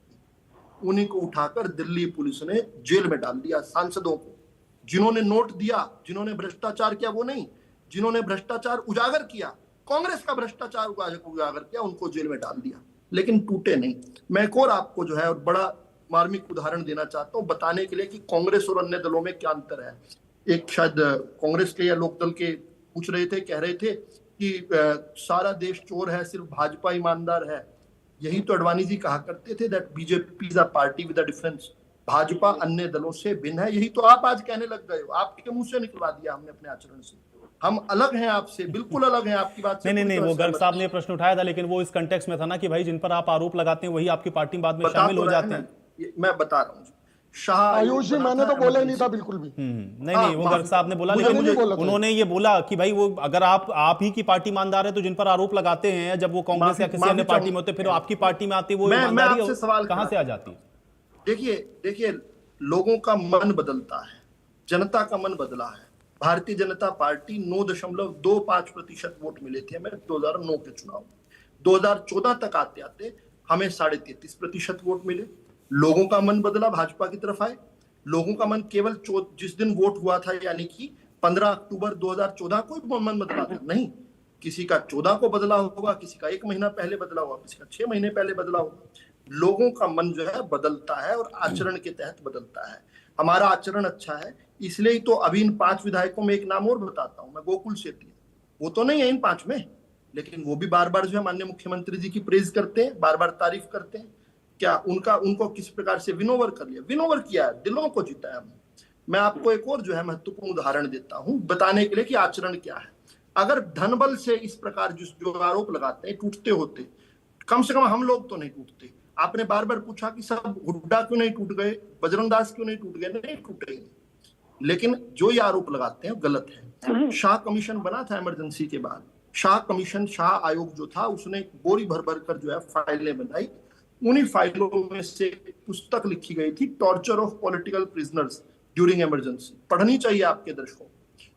उन्हीं को उठाकर दिल्ली पुलिस ने जेल में डाल दिया। सांसदों को, जिन्होंने नोट दिया, जिन्होंने भ्रष्टाचार किया वो नहीं, जिन्होंने भ्रष्टाचार उजागर किया, कांग्रेस का भ्रष्टाचार उजागर किया, उनको जेल में डाल दिया, लेकिन टूटे नहीं। मैं एक और आपको जो है और बड़ा मार्मिक उदाहरण देना चाहता हूं बताने के लिए कि कांग्रेस और अन्य दलों में क्या अंतर है। एक शायद कांग्रेस के या लोकदल के पूछ रहे थे, कह रहे थे कि सारा देश चोर है, सिर्फ भाजपा ईमानदार है। यही तो अडवाणी जी कहा करते थे, that BJP is a party with a difference, Bhajpa अन्य दलों से भिन्न है। यही तो आप आज कहने लग गए हो, आपके मुंह से निकलवा दिया हमने अपने आचरण से। हम अलग हैं आपसे, बिल्कुल अलग हैं, आपकी बात से नहीं, पूरी तरह वो गर्ग सहमत साहब हैं। ने प्रश्न उठाया था, लेकिन वो इस कंटेक्स्ट में था ना कि भाई जिन पर आप आरोप लगाते हैं वही आपकी पार्टी में बाद में बता शामिल तो हो रहे जाते हैं हैं। ना, मैं बता रहा हूँ। शाह आयोग आयुष जी बना मैंने था तो बोला ही नहीं था इमरजेंसी। बिल्कुल भी। नहीं हाँ, नहीं, वो माफी गर्ग साहब ने बोला, मुझे- लेकिन नहीं बोला था। उन्होंने ये बोला कि भाई वो अगर आप ही की पार्टी ईमानदार है तो जिन पर आरोप लगाते हैं जब वो कांग्रेस या किसी अन्य पार्टी में होते फिर आपकी पार्टी में आती वो मैं ईमानदारी आपसे सवाल कहां खड़ा से आ जाती है? देखिए लोगों का मन बदलता है, जनता का मन बदला है। भारतीय जनता पार्टी 9.25% वोट मिले थे हमें 2009 के चुनाव में। 2014 तक आते आते हमें 33.5% वोट मिले। लोगों का मन बदला, भाजपा की तरफ आए। लोगों का मन केवल जिस दिन वोट हुआ था, यानी कि 15 अक्टूबर 2014 को मन बदला था? नहीं, किसी का 14 को बदला होगा, किसी का 1 महीना पहले बदला होगा, किसी का 6 महीने पहले बदला होगा। लोगों का मन जो है बदलता है और आचरण के तहत बदलता है। हमारा आचरण अच्छा है, इसलिए ही तो अभी इन 5 विधायकों में एक नाम और बताता हूं मैं, गोकुल सेठी। वो तो नहीं है इन 5 में, लेकिन वो भी बार बार जो है माननीय मुख्यमंत्री जी की प्रेज करते हैं, बार बार तारीफ करते हैं। क्या उनको किस प्रकार से विनोवर कर लिया, विनोवर किया है, दिलों को जीता है हमने। मैं आपको एक और जो है महत्वपूर्ण उदाहरण देता हूं बताने के लिए कि आचरण क्या है। अगर धन बल से इस प्रकार जो आरोप लगाते हैं टूटते होते, कम से कम हम लोग तो नहीं टूटते। आपने बार बार पूछा कि सब हुड्डा क्यों नहीं टूट गए, बजरंग दास क्यों नहीं टूट गए, नहीं टूटे। लेकिन जो ये आरोप लगाते हैं गलत है। शाह कमीशन बना था इमरजेंसी के बाद। शाह आयोग जो था उसने बोरी भर भर कर जो है फाइलें बनाई। उन्हीं फाइलों में से पुस्तक लिखी गई थी, torture of political prisoners during emergency. पढ़नी चाहिए आपके दर्शकों।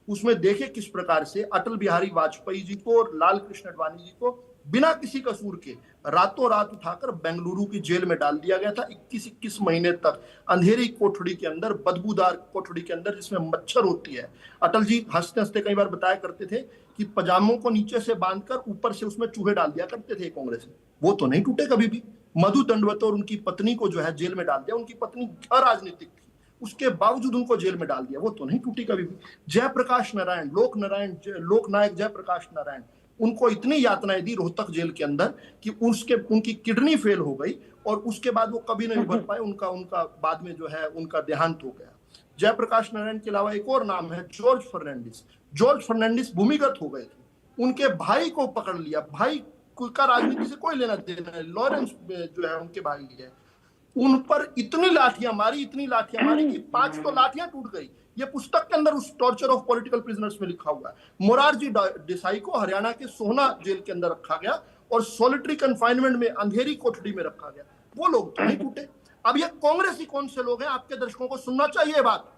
उसमें देखे किस प्रकार से अटल बिहारी वाजपेयी जी को और लाल कृष्ण आडवाणी जी को बिना किसी कसूर के रातों रात उठाकर बेंगलुरु की जेल में डाल दिया गया था। 21 महीने तक अंधेरी कोठड़ी के अंदर, बदबूदार कोठड़ी के अंदर जिसमें मच्छर होती है। अटल जी हंसते हंसते कई बार बताया करते थे कि पजामों को नीचे से बांधकर ऊपर से उसमें चूहे डाल दिया करते थे कांग्रेस में। वो तो नहीं टूटे कभी भी। मधु दंडवत और उनकी पत्नी को जो है जेल में डाल दिया। उनकी पत्नी अराजनीतिक थी, उसके बावजूद उनको जेल में डाल दिया। वो तो नहीं टूटी कभी भी। जयप्रकाश नारायण, लोकनायक जयप्रकाश नारायण, उनको इतनी यातनाएं दी रोहतक जेल के अंदर कि उनकी किडनी फेल हो गई और उसके बाद वो कभी नहीं उभर पाए। उनका बाद में जो है उनका देहांत हो गया। जयप्रकाश नारायण के अलावा एक और नाम है जॉर्ज फर्नांडिस भूमिगत हो गए थे। उनके भाई को पकड़ लिया। भाई का राजनीति से कोई लेना देना है, लॉरेंस जो है उनके भाई है। उन पर इतनी लाठियां मारी कि 5 तो लाठियां टूट गई। ये पुस्तक के अंदर उस टॉर्चर ऑफ पॉलिटिकल प्रिजनर्स में लिखा हुआ है। मोरारजी देसाई को हरियाणा के सोहना जेल के अंदर रखा गया और सॉलिटरी कन्फाइनमेंट में अंधेरी कोठड़ी में रखा गया। वो लोग तो नहीं टूटे। अब ये कांग्रेस ही कौन से लोग हैं? आपके दर्शकों को सुनना चाहिए बात।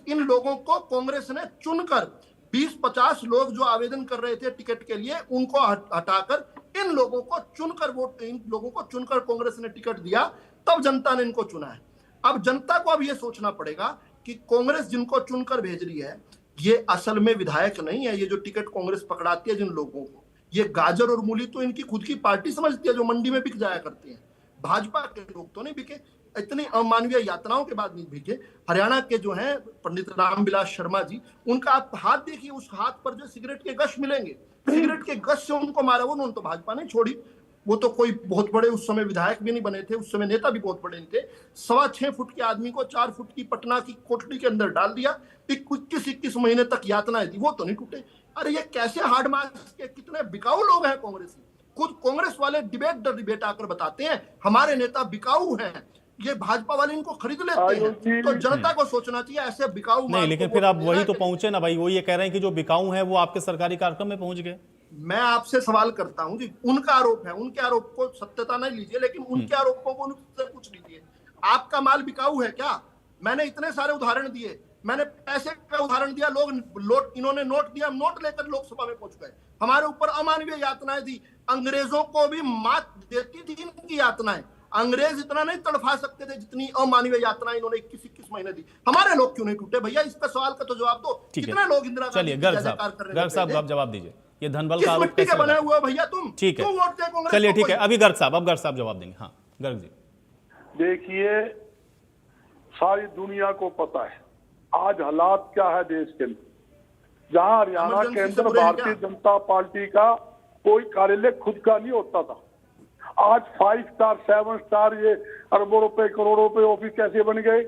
इन लोगों को कांग्रेस ने चुनकर 20-50 लोग जो आवेदन कर रहे थे टिकट के लिए, उनको हटाकर इन लोगों को चुनकर कांग्रेस ने टिकट दिया। तब जनता ने इनको चुना है। अब जनता को अब ये सोचना पड़ेगा कि कांग्रेस जिनको चुनकर भेज रही है ये असल में विधायक नहीं है। ये जो टिकट कांग्रेस पकड़ाती है जिन लोगों को, ये गाजर और मूली तो इनकी खुद की पार्टी समझती है जो मंडी में बिक जाया करते हैं। भाजपा के लोग तो नहीं बिके, इतनी अमानवीय यातनाओं के बाद नहीं बिके। हरियाणा के जो हैं पंडित रामविलास शर्मा जी, उनका आप हाथ देखिए, उस हाथ पर जो सिगरेट के गश मिलेंगे, सिगरेट के गश से उनको मारा। उन्होंने तो भाजपा नहीं छोड़ी। वो तो कोई बहुत बड़े उस समय विधायक भी नहीं बने थे, उस समय नेता भी बहुत बड़े नहीं थे। 6.25 फुट के आदमी को 4 फुट की पटना की कोठड़ी के अंदर डाल दिया। 21 महीने तक यातनाएं दी। वो तो नहीं टूटे। अरे ये कैसे हार्ड मार्क्स के कितने बिकाऊ लोग हैं कांग्रेस में। खुद कांग्रेस वाले डिबेट आकर बताते हैं हमारे नेता बिकाऊ हैं। ये भाजपा वाले इनको खरीद लेते हैं। तो जनता को सोचना चाहिए ऐसे बिकाऊ नहीं, लेकिन फिर आप वही तो पहुंचे ना भाई। वो ये कह रहे हैं कि जो बिकाऊ है वो आपके सरकारी कार्यक्रम में पहुंच गए। मैं आपसे सवाल करता हूं जी, उनका आरोप है, उनके आरोप को सत्यता नहीं लीजिए, लेकिन उनके आरोपों को उनसे पूछ लीजिए। आपका माल बिकाऊ है क्या? मैंने इतने सारे उदाहरण दिए। मैंने पैसे का उदाहरण दिया, इन्होंने नोट दिया, नोट लेकर लोकसभा में पहुंच गए। हमारे ऊपर अमानवीय यातनाएं दी। अंग्रेजों को भी मात देती थी इनकी यातनाएं। अंग्रेज इतना नहीं तड़फा सकते थे जितनी अमानवीय यातनाएं इन्होंने 21 महीने दी। हमारे लोग क्यों नहीं टूटे भैया? इसका सवाल का तो जवाब दो। कितने लोग इंदिरा गांधी चलिए गर्ग साहब आप जवाब दीजिए। ये धनबल का आरोप कैसे बना हुआ भैया? तुम ठीक है, क्यों वोट दे कांग्रेस? चलिए ठीक है, अभी गर्ग साहब जवाब देंगे। हाँ गर्ग जी। देखिए, सारी दुनिया को पता है आज हालात क्या है देश के अंदर। जहां हरियाणा के अंदर भारतीय जनता पार्टी का कोई कार्यालय खुद का नहीं होता था, आज 5 स्टार 7 स्टार ये अरबों रुपए करोड़ों रुपए ऑफिस कैसे बन गए?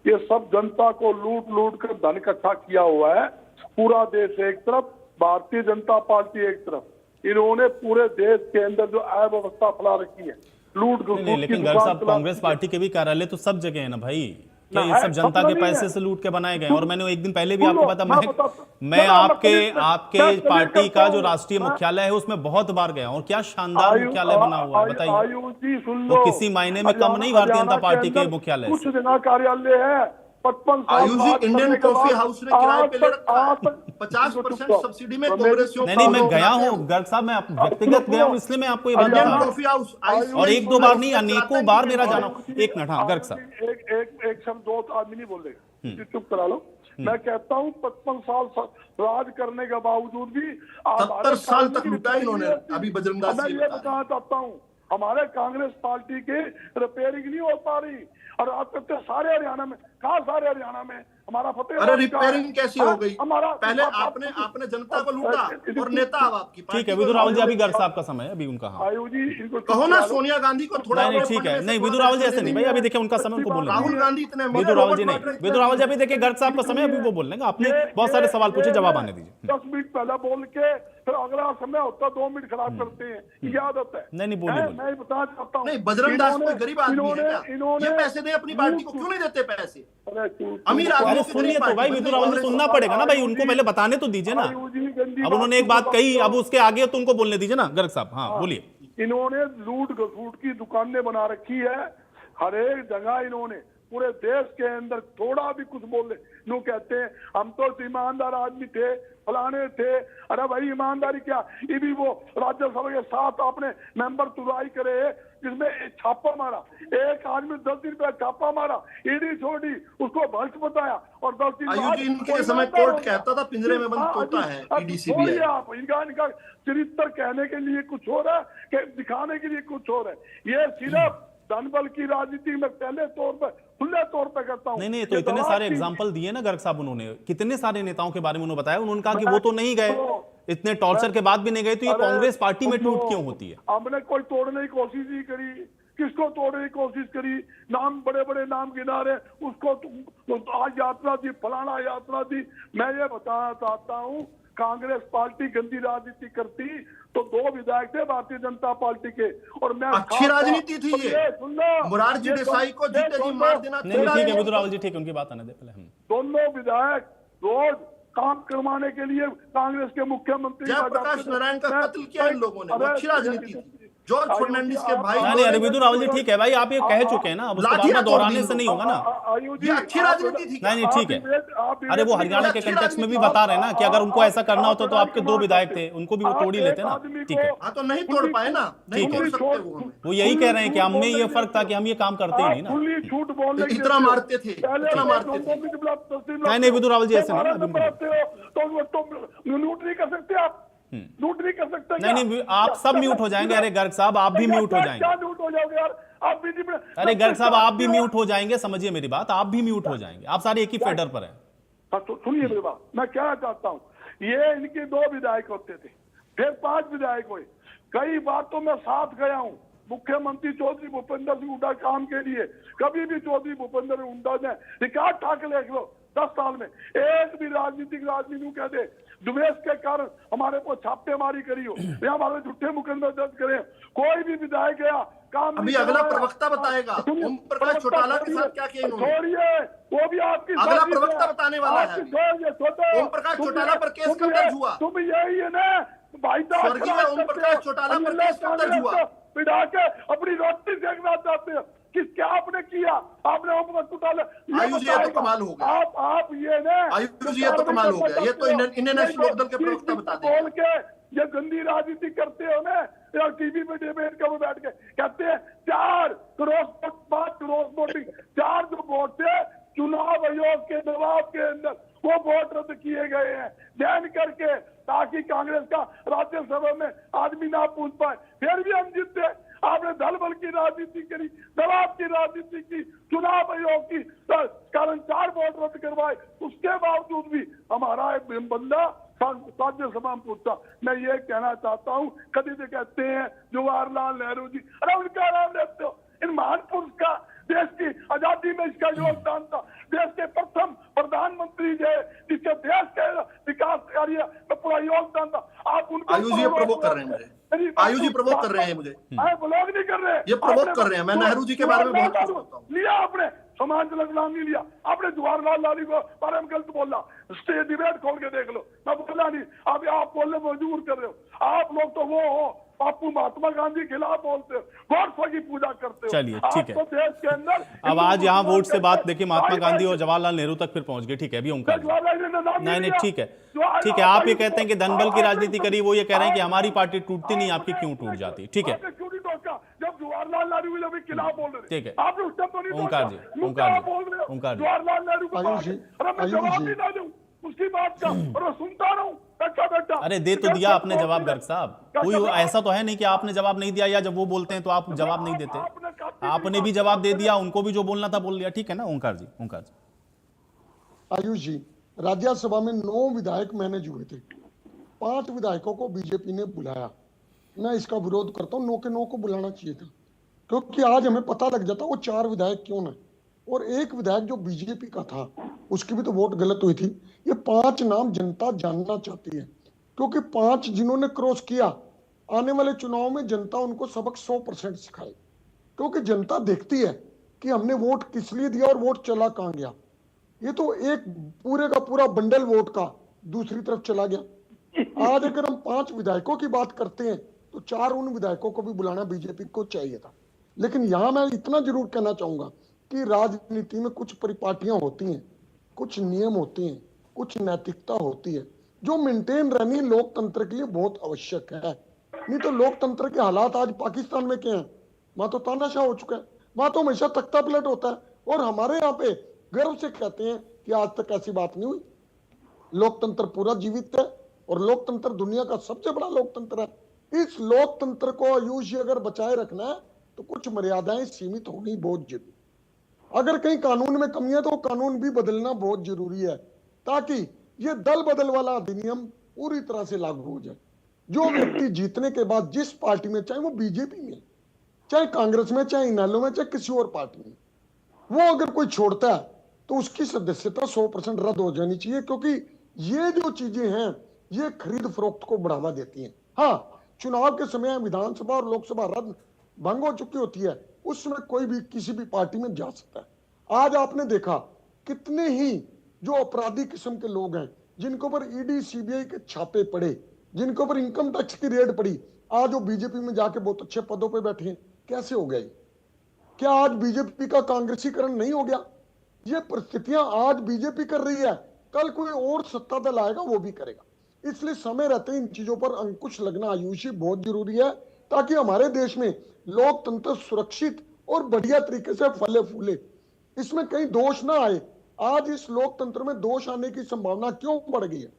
ये सब जनता को लूट कर धन इकट्ठा किया हुआ है। पूरा देश एक तरफ, भारतीय जनता पार्टी एक तरफ, इन्होंने पूरे देश के अंदर जो अव्यवस्था फैला रखी है, लूट नहीं, लेकिन गर्ग साहब कांग्रेस पार्टी के भी कार्यालय तो सब जगह है ना भाई, क्या ये सब जनता के पैसे से लूट के बनाए गए? और मैंने एक दिन पहले भी आपको पता, मैं आपके पार्टी का जो राष्ट्रीय मुख्यालय है उसमें बहुत बार गया और क्या शानदार मुख्यालय बना हुआ है, बताइए। वो किसी माइने में कम नहीं भारतीय जनता पार्टी के मुख्यालय कुछ दिन कार्यालय है, 55 आयुष जी, इंडियन कॉफी हाउस ने किराए पे ले रखा है, 50% सब्सिडी में कांग्रेसियों। नहीं, मैं गया हूँ गर्ग साहब, मैं व्यक्तिगत गया हूँ, इसलिए मैं आपको ये बात बता रहा हूँ। कॉफी हाउस और एक दो बार नहीं, अनेकों बार मेरा जाना। एक मिनट, हाँ गर्ग साहब, एक शब्द दो आदमी नहीं बोलेगा, चुप करा लो। मैं कहता हूँ 55 साल राज करने के बावजूद भी 70 साल तक लूटा इन्होंने। अभी बजरंगदास मैं ये बताना चाहता हूँ, हमारे कांग्रेस पार्टी के रिपेयरिंग नहीं हो पा रही, और आप कहते हैं सारे हरियाणा में, कहा सारे हरियाणा में हमारा फतेह। अरे रिपेयरिंग कैसी हो गई? हमारा पहले आपने जनता को लूटा और नेता अब आपकी ठीक है। विदु रावल जी, अभी गर्ग साहब का समय है, अभी उनका। हाँ आयु जी, इनको कहो ना सोनिया गांधी को थोड़ा। नहीं ठीक है, नहीं विदु रावल जी ऐसे नहीं भाई, अभी देखिए उनका समय, उनको बोलने राहुल गांधी इतने विदु रावल जी नहीं, विदु रावल जी अभी देखिए गर्ग साहब का समय, अभी वो बोल लेंगे। आपने बहुत सारे सवाल पूछे, जवाब आने दीजिए। 10 मिनट पहले बोल के फिर अगला समय होता 2 मिनट खराब करते हैं, ये आदत है। नहीं बोलिए। मैं बताना चाहता हूँ, नहीं, बजरंगदास कोई गरीब आदमी है क्या? ये पैसे दे अपनी पार्टी को, क्यों नहीं देते पैसे? अमीर आदमी अरे सुनिए तो भाई, विदु रावल जी सुनना पड़ेगा ना भाई, उनको पहले बताने तो दीजिए ना। अब उन्होंने एक बात कही, अब उसके आगे तो उनको बोलने दीजिए ना गर्ग साहब। हाँ बोलिए। इन्होंने लूट घसूट की दुकानें बना रखी है हर एक जगह। इन्होंने पूरे देश के अंदर थोड़ा भी कुछ बोले नो कहते हैं हम तो ईमानदार आदमी थे, फलाने थे। अरे भाई ईमानदारी क्या, ये भी वो राज्यसभा के 7 आपने मेंबर तुराई करे, जिसमें छापा मारा, एक आदमी 10 दिन पे छापा मारा, ईडी छोड़ी, उसको भ्रष्ट बताया, और 10 दिन बाद इनके समय कोर्ट कहता था पिंजरे में बंद तोता है ईडीसीबी। आप इनका चरित्र कहने के लिए कुछ हो रहा है, दिखाने के लिए कुछ हो रहा है। ये सिर्फ धनबल की राजनीति में पहले तौर पर, खुले तौर पर करता हूं। नहीं तो इतने सारे एग्जाम्पल दिए ना गर्ग साहब उन्होंने, कितने सारे नेताओं के बारे में उन्होंने बताया। उन्होंने कहा कि वो तो नहीं गए, इतने टॉर्चर के बाद भी नहीं गए, तो ये कांग्रेस पार्टी में टूट क्यों होती है? हमने कोई तोड़ने की कोशिश नहीं करी, किसको तोड़ने की कोशिश करी? नाम बड़े बड़े नाम गिना रहे, उसको आज यात्रा दी, फलाना यात्रा दी। मैं ये बताना चाहता हूँ, कांग्रेस पार्टी गंदी राजनीति करती तो 2 विधायक थे भारतीय जनता पार्टी के, और मैं अच्छी राजनीति थी ये। मुरारजी देसाई को जीते जी मार देना। नहीं ठीक है विदु रावल जी, ठीक है, उनकी बात आने दे पहले। दोनों विधायक रोज काम करवाने के लिए कांग्रेस के मुख्यमंत्री जयप्रकाश नारायण का कत्ल किया इन लोगों ने, अच्छी राजनीति थी। जॉर्ज फर्नांडिस के भाई। नहीं अरे विदु रावल जी ठीक है भाई, आप ये कह चुके हैं ना, अब उसके बाद में दोहराने से नहीं होगा ना। ये अच्छी राजनीति थी। नहीं ठीक है, अरे वो हरियाणा के कंटेक्स्ट में भी बता रहे हैं ना कि अगर उनको ऐसा करना होता तो आपके 2 विधायक थे, उनको भी वो तोड़ ही लेते ना। ठीक है, हाँ तो नहीं तोड़ पाए ना, ठीक है। वो यही कह रहे हैं कि हम में ये फर्क था कि हम ये काम करते ही नहीं ना, झूठ बोलने इतना मारते थे, इतना मारते थे। नहीं विदु रावल जी ऐसे नहीं, तो लूट नहीं कर सकते आप, लूट नहीं कर सकते। नहीं आप सब म्यूट हो जाएंगे। अरे गर्ग साहब आप भी म्यूट हो जाएंगे। क्या म्यूट हो जाओगे यार आप भी? अरे गर्ग साहब आप भी म्यूट हो जाएंगे, समझिए मेरी बात, आप भी म्यूट हो जाएंगे, आप सारे एक ही फेडर पर हैं। तो सुनिए मेरी बात, मैं क्या चाहता हूँ, ये इनके 2 विधायक होते थे, फिर 5 विधायक हुए। कई बार तो मैं साथ गया हूँ मुख्यमंत्री चौधरी भूपेंद्र सिंह हुड्डा काम के लिए। कभी भी चौधरी भूपेंद्र सिंह हुड्डा ने रिकॉर्ड ठाक देख लो, 10 साल में एक भी राजनीतिक राजनीति कह दे द्वेष के कारण हमारे को छापेमारी करी हो या हमारे झूठे मुकदमे दर्ज करे, कोई भी विधायक गया काम। अभी अगला प्रवक्ता बताएगा ओम प्रकाश चौटाला के साथ क्या किया इन्होंने। छोड़िए, वो भी आपकी अगला प्रवक्ता बताने वाला है। ओम प्रकाश चौटाला पर केस कब दर्ज हुआ? तुम यही है ना भाई, स्वर्गीय ओम प्रकाश चौटाला पर केस कब दर्ज हुआ? पिटा के अपनी रोटी सेकना चाहते हो कि क्या आपने किया? आपने ओम प्रकाश चौटाला, आयुष ये तो कमाल हो गया। आप ये ना आयुष ये तो कमाल हो गया, ये तो इंडियन नेशनल लोकदल के प्रवक्ता बता दें। बोल के ये गंदी राजनीति करते हो ना, या टीवी पे डिबेट कर बैठ के कहते हैं 4 क्रॉस वोट, 5 क्रॉस वोटिंग, 4 जो वोट थे चुनाव आयोग के दबाव के अंदर वो वोट रद्द किए गए हैं बैन करके, ताकि कांग्रेस का राज्यसभा में आदमी ना पूछ पाए। फिर भी हम जीते। आपने दल बल की राजनीति करी, दबाव की राजनीति की, चुनाव आयोग की कारण 4 वोट रद्द करवाए, उसके बावजूद भी हमारा एक बंदा राज्यसभा में पूछता। मैं ये कहना चाहता हूँ, कभी तो कहते हैं जवाहरलाल नेहरू जी, अरे उनका नाम लेते हो, इन महान पुरुष का, देश की आजादी आजादी में इसका योगदान था। देश के प्रथम प्रधानमंत्री जो है, जिसके देश के विकास कार्य में पूरा योगदान था, आप उनको आयुष जी प्रवोक कर रहे हैं मुझे, आयुष जी प्रवोक कर रहे हैं मुझे, ब्लॉग नहीं कर रहे, ये प्रवोक कर रहे हैं। मैं नेहरू जी के बारे में बहुत कुछ बोलता हूँ। लिया आपने समाज का नाम नहीं लिया, आपने जवाहरलाल नेहरू को बारे में गलत बोला। स्टेज डिबेट खोल के देख लो, मैं बोला नहीं, अभी आप बोलने मजबूर कर रहे हो। आप लोग तो वो हो, बापू महात्मा गांधी के खिलाफ बोलते हो, गॉड्स की पूजा करते हो। चलिए ठीक है, आपको देश के अंदर अब आज यहाँ वोट से बात देखिए महात्मा गांधी और जवाहरलाल नेहरू तक फिर पहुंच गए। ठीक है, अभी ओंकार जी। नहीं नहीं ठीक है, ठीक है। आप ये कहते हैं कि धनबल की राजनीति करी, वो ये कह रहे हैं कि हमारी पार्टी टूटती नहीं, आपकी क्यों टूट जाती? ठीक है, जब जवाहरलाल नेहरू जब खिलाफ बोल रहे, ठीक है। आप लोग तब तो नहीं ओंकार जी, ओंकार जी, ओंकार जी, जवाहरलाल नेहरू को आयुष जी, मैं जवाब भी ना दूं उसकी बात का, और मैं सुनता रहूं बैठा बैठा। अरे दे तो दिया आपने जवाब गर्ग साहब, कोई ऐसा तो है नहीं कि आपने जवाब नहीं दिया या जब वो बोलते हैं तो आप जवाब नहीं देते। आपने भी जवाब दे दिया, उनको भी जो बोलना था बोल लिया। ठीक है ना ओंकार जी? ओंकार जी, आयुष जी, राज्यसभा में 9 विधायक मैनेज हुए थे, 5 विधायकों को बीजेपी ने बुलाया। मैं इसका विरोध करता हूँ, 9 के 9 को बुलाना चाहिए था, क्योंकि आज हमें पता लग जाता वो 4 विधायक क्यों ना, और एक विधायक जो बीजेपी का था उसकी भी तो वोट गलत हुई थी। ये 5 नाम जनता जानना चाहती है, क्योंकि 5 जिन्होंने क्रॉस किया, आने वाले चुनाव में जनता उनको सबक 100% सिखाए, क्योंकि जनता देखती है कि हमने वोट किस लिए दिया और वोट चला कहां गया। ये तो एक पूरे का पूरा बंडल वोट का दूसरी तरफ चला गया। आज अगर हम 5 विधायकों की बात करते हैं तो 4 उन विधायकों को भी बुलाना बीजेपी को चाहिए था। लेकिन यहां मैं इतना जरूर कहना चाहूंगा कि राजनीति में कुछ परिपाटियां होती हैं, कुछ नियम होते हैं, कुछ नैतिकता होती है, जो मेंटेन रहनी लोकतंत्र के लिए बहुत आवश्यक है। नहीं तो लोकतंत्र के हालात आज पाकिस्तान में क्या है, वहां तो तानाशाह हो चुका है, वहां तो हमेशा तख्ता पलट होता है, और हमारे यहाँ पे गर्व से कहते हैं कि आज तक ऐसी बात नहीं हुई। लोकतंत्र पूरा जीवित है, और लोकतंत्र दुनिया का सबसे बड़ा लोकतंत्र है। इस लोकतंत्र को आयुष अगर बचाए रखना है तो कुछ मर्यादाएं सीमित होनी बहुत जरूरी। अगर कहीं कानून में कमी है तो कानून भी बदलना बहुत जरूरी है, ताकि ये दल बदल वाला अधिनियम पूरी तरह से लागू हो जाए। जो व्यक्ति जीतने के बाद जिस पार्टी में, चाहे वो बीजेपी में, चाहे कांग्रेस में, चाहे इनेलो में, चाहे किसी और पार्टी में, वो अगर कोई छोड़ता है तो उसकी सदस्यता 100% रद्द हो जानी चाहिए, क्योंकि ये जो चीजें हैं ये खरीद फरोख्त को बढ़ावा देती हैं। हाँ, चुनाव के समय विधानसभा और लोकसभा रद्द भंग हो चुकी होती है, उसमें कोई भी किसी भी पार्टी में जा सकता है। आज आपने देखा कितने ही जो अपराधी किस्म के लोग हैं, जिनके ऊपर ईडी सीबीआई के छापे पड़े, जिनके ऊपर इनकम टैक्स की रेड पड़ी, आज वो बीजेपी में जाके बहुत अच्छे पदों पे बैठे हैं। कैसे हो गया? क्या आज बीजेपी का कांग्रेसीकरण नहीं हो गया? ये परिस्थितियां आज बीजेपी कर रही है, कल कोई और सत्ता दल आएगा वो भी करेगा। इसलिए समय रहते इन चीजों पर अंकुश लगना आयुषी बहुत जरूरी है, ताकि हमारे देश में लोकतंत्र सुरक्षित और बढ़िया तरीके से फले फूले, इसमें कहीं दोष ना आए। आज इस लोकतंत्र में दोष आने की संभावना क्यों बढ़ गई है?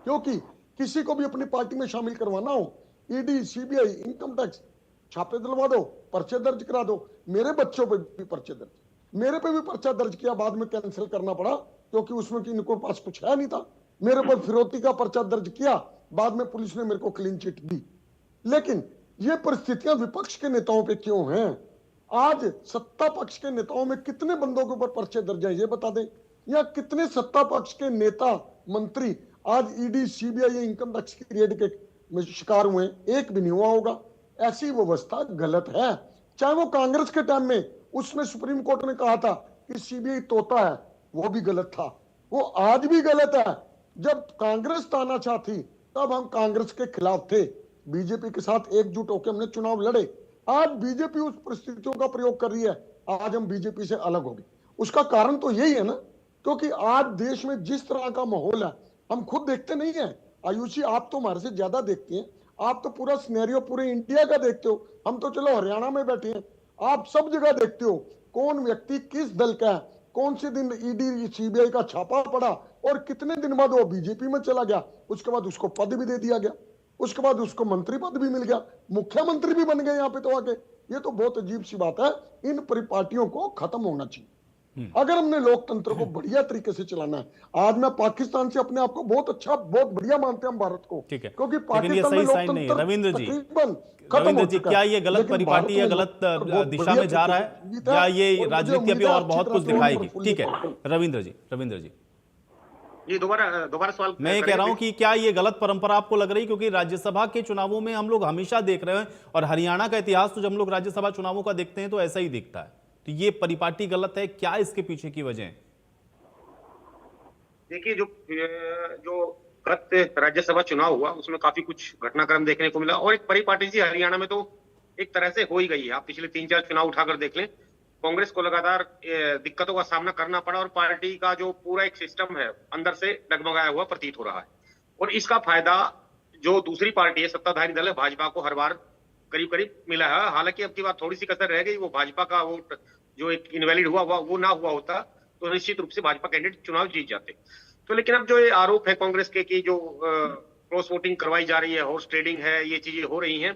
क्योंकि किसी को भी अपनी पार्टी में शामिल करवाना हो, ईडी सीबीआई इनकम टैक्स छापे दिलवा दो, पर्चे दर्ज करा दो। मेरे बच्चों पे भी पर्चे दर्ज, मेरे पे भी पर्चा दर्ज किया, बाद में कैंसिल करना पड़ा क्योंकि उसमें कि इनको पास कुछ है नहीं था। मेरे पर फिरौती का पर्चा दर्ज किया, बाद में पुलिस ने मेरे को क्लीन चिट दी। लेकिन ये परिस्थितियां विपक्ष के नेताओं पे क्यों हैं? आज सत्ता पक्ष के नेताओं में कितने बंदों के ऊपर पर्चे दर्ज हैं ये बता दें, या कितने सत्ता पक्ष के नेता मंत्री आज ईडी सीबीआई या इनकम टैक्स की रेड के शिकार हुए? एक भी नहीं हुआ होगा। ऐसी व्यवस्था गलत है। चाहे वो कांग्रेस के टाइम में, उसमें सुप्रीम कोर्ट ने कहा था कि सीबीआई तोता है, वो भी गलत था, वो आज भी गलत है। जब कांग्रेस तानाशाह थी तब हम कांग्रेस के खिलाफ थे, बीजेपी के साथ एकजुट होकर हमने चुनाव लड़े। आज बीजेपी उस परिस्थितियों का प्रयोग कर रही है, आज हम बीजेपी से अलग हो गए। उसका कारण तो यही है ना, क्योंकि आज देश में जिस तरह का माहौल है हम खुद देखते नहीं है। आयुषी, आप तो हमारे से ज्यादा देखते हैं, आप तो पूरा सिनेरियो पूरे इंडिया का देखते हो, हम तो चलो हरियाणा में बैठे हैं, आप सब जगह देखते हो कौन व्यक्ति किस दल का है, कौन से दिन ईडी सीबीआई का छापा पड़ा और कितने दिन बाद वो बीजेपी में चला गया, उसके बाद उसको पद भी दे दिया गया, उसके बाद उसको मंत्री पद भी मिल गया, मुख्यमंत्री भी बन गए यहाँ पे तो आके। ये तो बहुत अजीब सी बात है, इन परिपाटियों को खत्म होना चाहिए। अगर हमने लोकतंत्र को बढ़िया तरीके से चलाना है। आज मैं पाकिस्तान से अपने आप को बहुत अच्छा, बहुत बढ़िया मानते हैं हम भारत को, ठीक है, क्योंकि लेकिन ये पाकिस्तान में सही साइन नहीं है। लोकतंत्र रविंद्र जी, तकरीबन खत्म रविंद्र हो जी, चुका क्या है। ये गलत लेकिन परिपाटी या भारत में गलत बहुत दिशा बढ़िया में जा रहा है, तरीके से जीता या है, ये और मुझे राजनीति अभी उम्मीद है और अच्छी बहुत तरह कुछ से दिखाएगी? प्रफुल्लित ठीक है होगा। रविंद्र जी, ये दोबारा सवाल मैं ये कह रहा हूं कि क्या ये गलत परंपरा आपको लग रही, क्योंकि राज्यसभा के चुनावों में हम लोग हमेशा देख रहे हैं, और हरियाणा का इतिहास तो जब हम लोग राज्यसभा चुनावों का देखते हैं तो ऐसा ही दिखता है। तो ये परिपाटी गलत है, क्या इसके पीछे की वजह है? देखिए, जो गत राज्यसभा चुनाव हुआ उसमें काफी कुछ घटनाक्रम देखने को मिला, और एक परिपाटी जी हरियाणा में तो एक तरह से हो ही गई है। आप पिछले 3-4 चुनाव उठाकर देख लें, कांग्रेस को लगातार दिक्कतों का सामना करना पड़ा, और पार्टी का जो पूरा एक सिस्टम है अंदर से डगमगाया हुआ प्रतीत हो रहा है। और इसका फायदा जो दूसरी पार्टी है, सत्ताधारी दल है भाजपा को, हर बार करीब करीब मिला है। हालांकि अब की बार थोड़ी सी कसर रह गई, वो भाजपा का वोट जो एक इनवैलिड हुआ वो ना हुआ होता तो निश्चित रूप से भाजपा कैंडिडेट चुनाव जीत जाते। तो लेकिन अब जो ये आरोप है कांग्रेस के कि जो क्रॉस वोटिंग करवाई जा रही है, हॉर्स ट्रेडिंग है, ये चीजें हो रही हैं।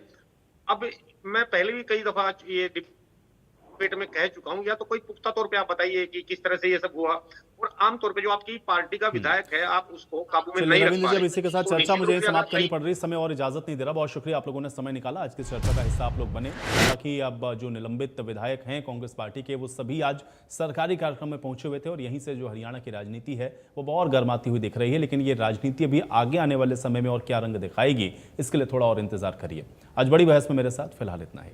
अब मैं पहले भी कई दफा ये डिबेट में कह चुका हूं, या तो कोई पुख्ता तौर पे आप बताइए कि किस तरह से ये सब हुआ, और आमतौर पे जो आपकी पार्टी का विधायक है आप उसको काबू में चलिए नहीं रख रविंद्र पा जी, अब रहे। इसी के साथ तो चर्चा निश्चित मुझे रूप से समाप्त अगर करनी सही- पड़ रही, समय और इजाजत नहीं दे रहा। बहुत शुक्रिया, आप लोगों ने समय निकाला, आज की चर्चा का हिस्सा आप लोग बने। ताकि अब जो निलंबित विधायक हैं कांग्रेस पार्टी के, वो सभी आज सरकारी कार्यक्रम में पहुंचे हुए थे, और यहीं से जो हरियाणा की राजनीति है वो और गर्माती हुई दिख रही है। लेकिन ये राजनीति अभी आगे आने वाले समय में और क्या रंग दिखाएगी, इसके लिए थोड़ा और इंतजार करिए। आज बड़ी बहस में मेरे साथ फिलहाल इतना ही।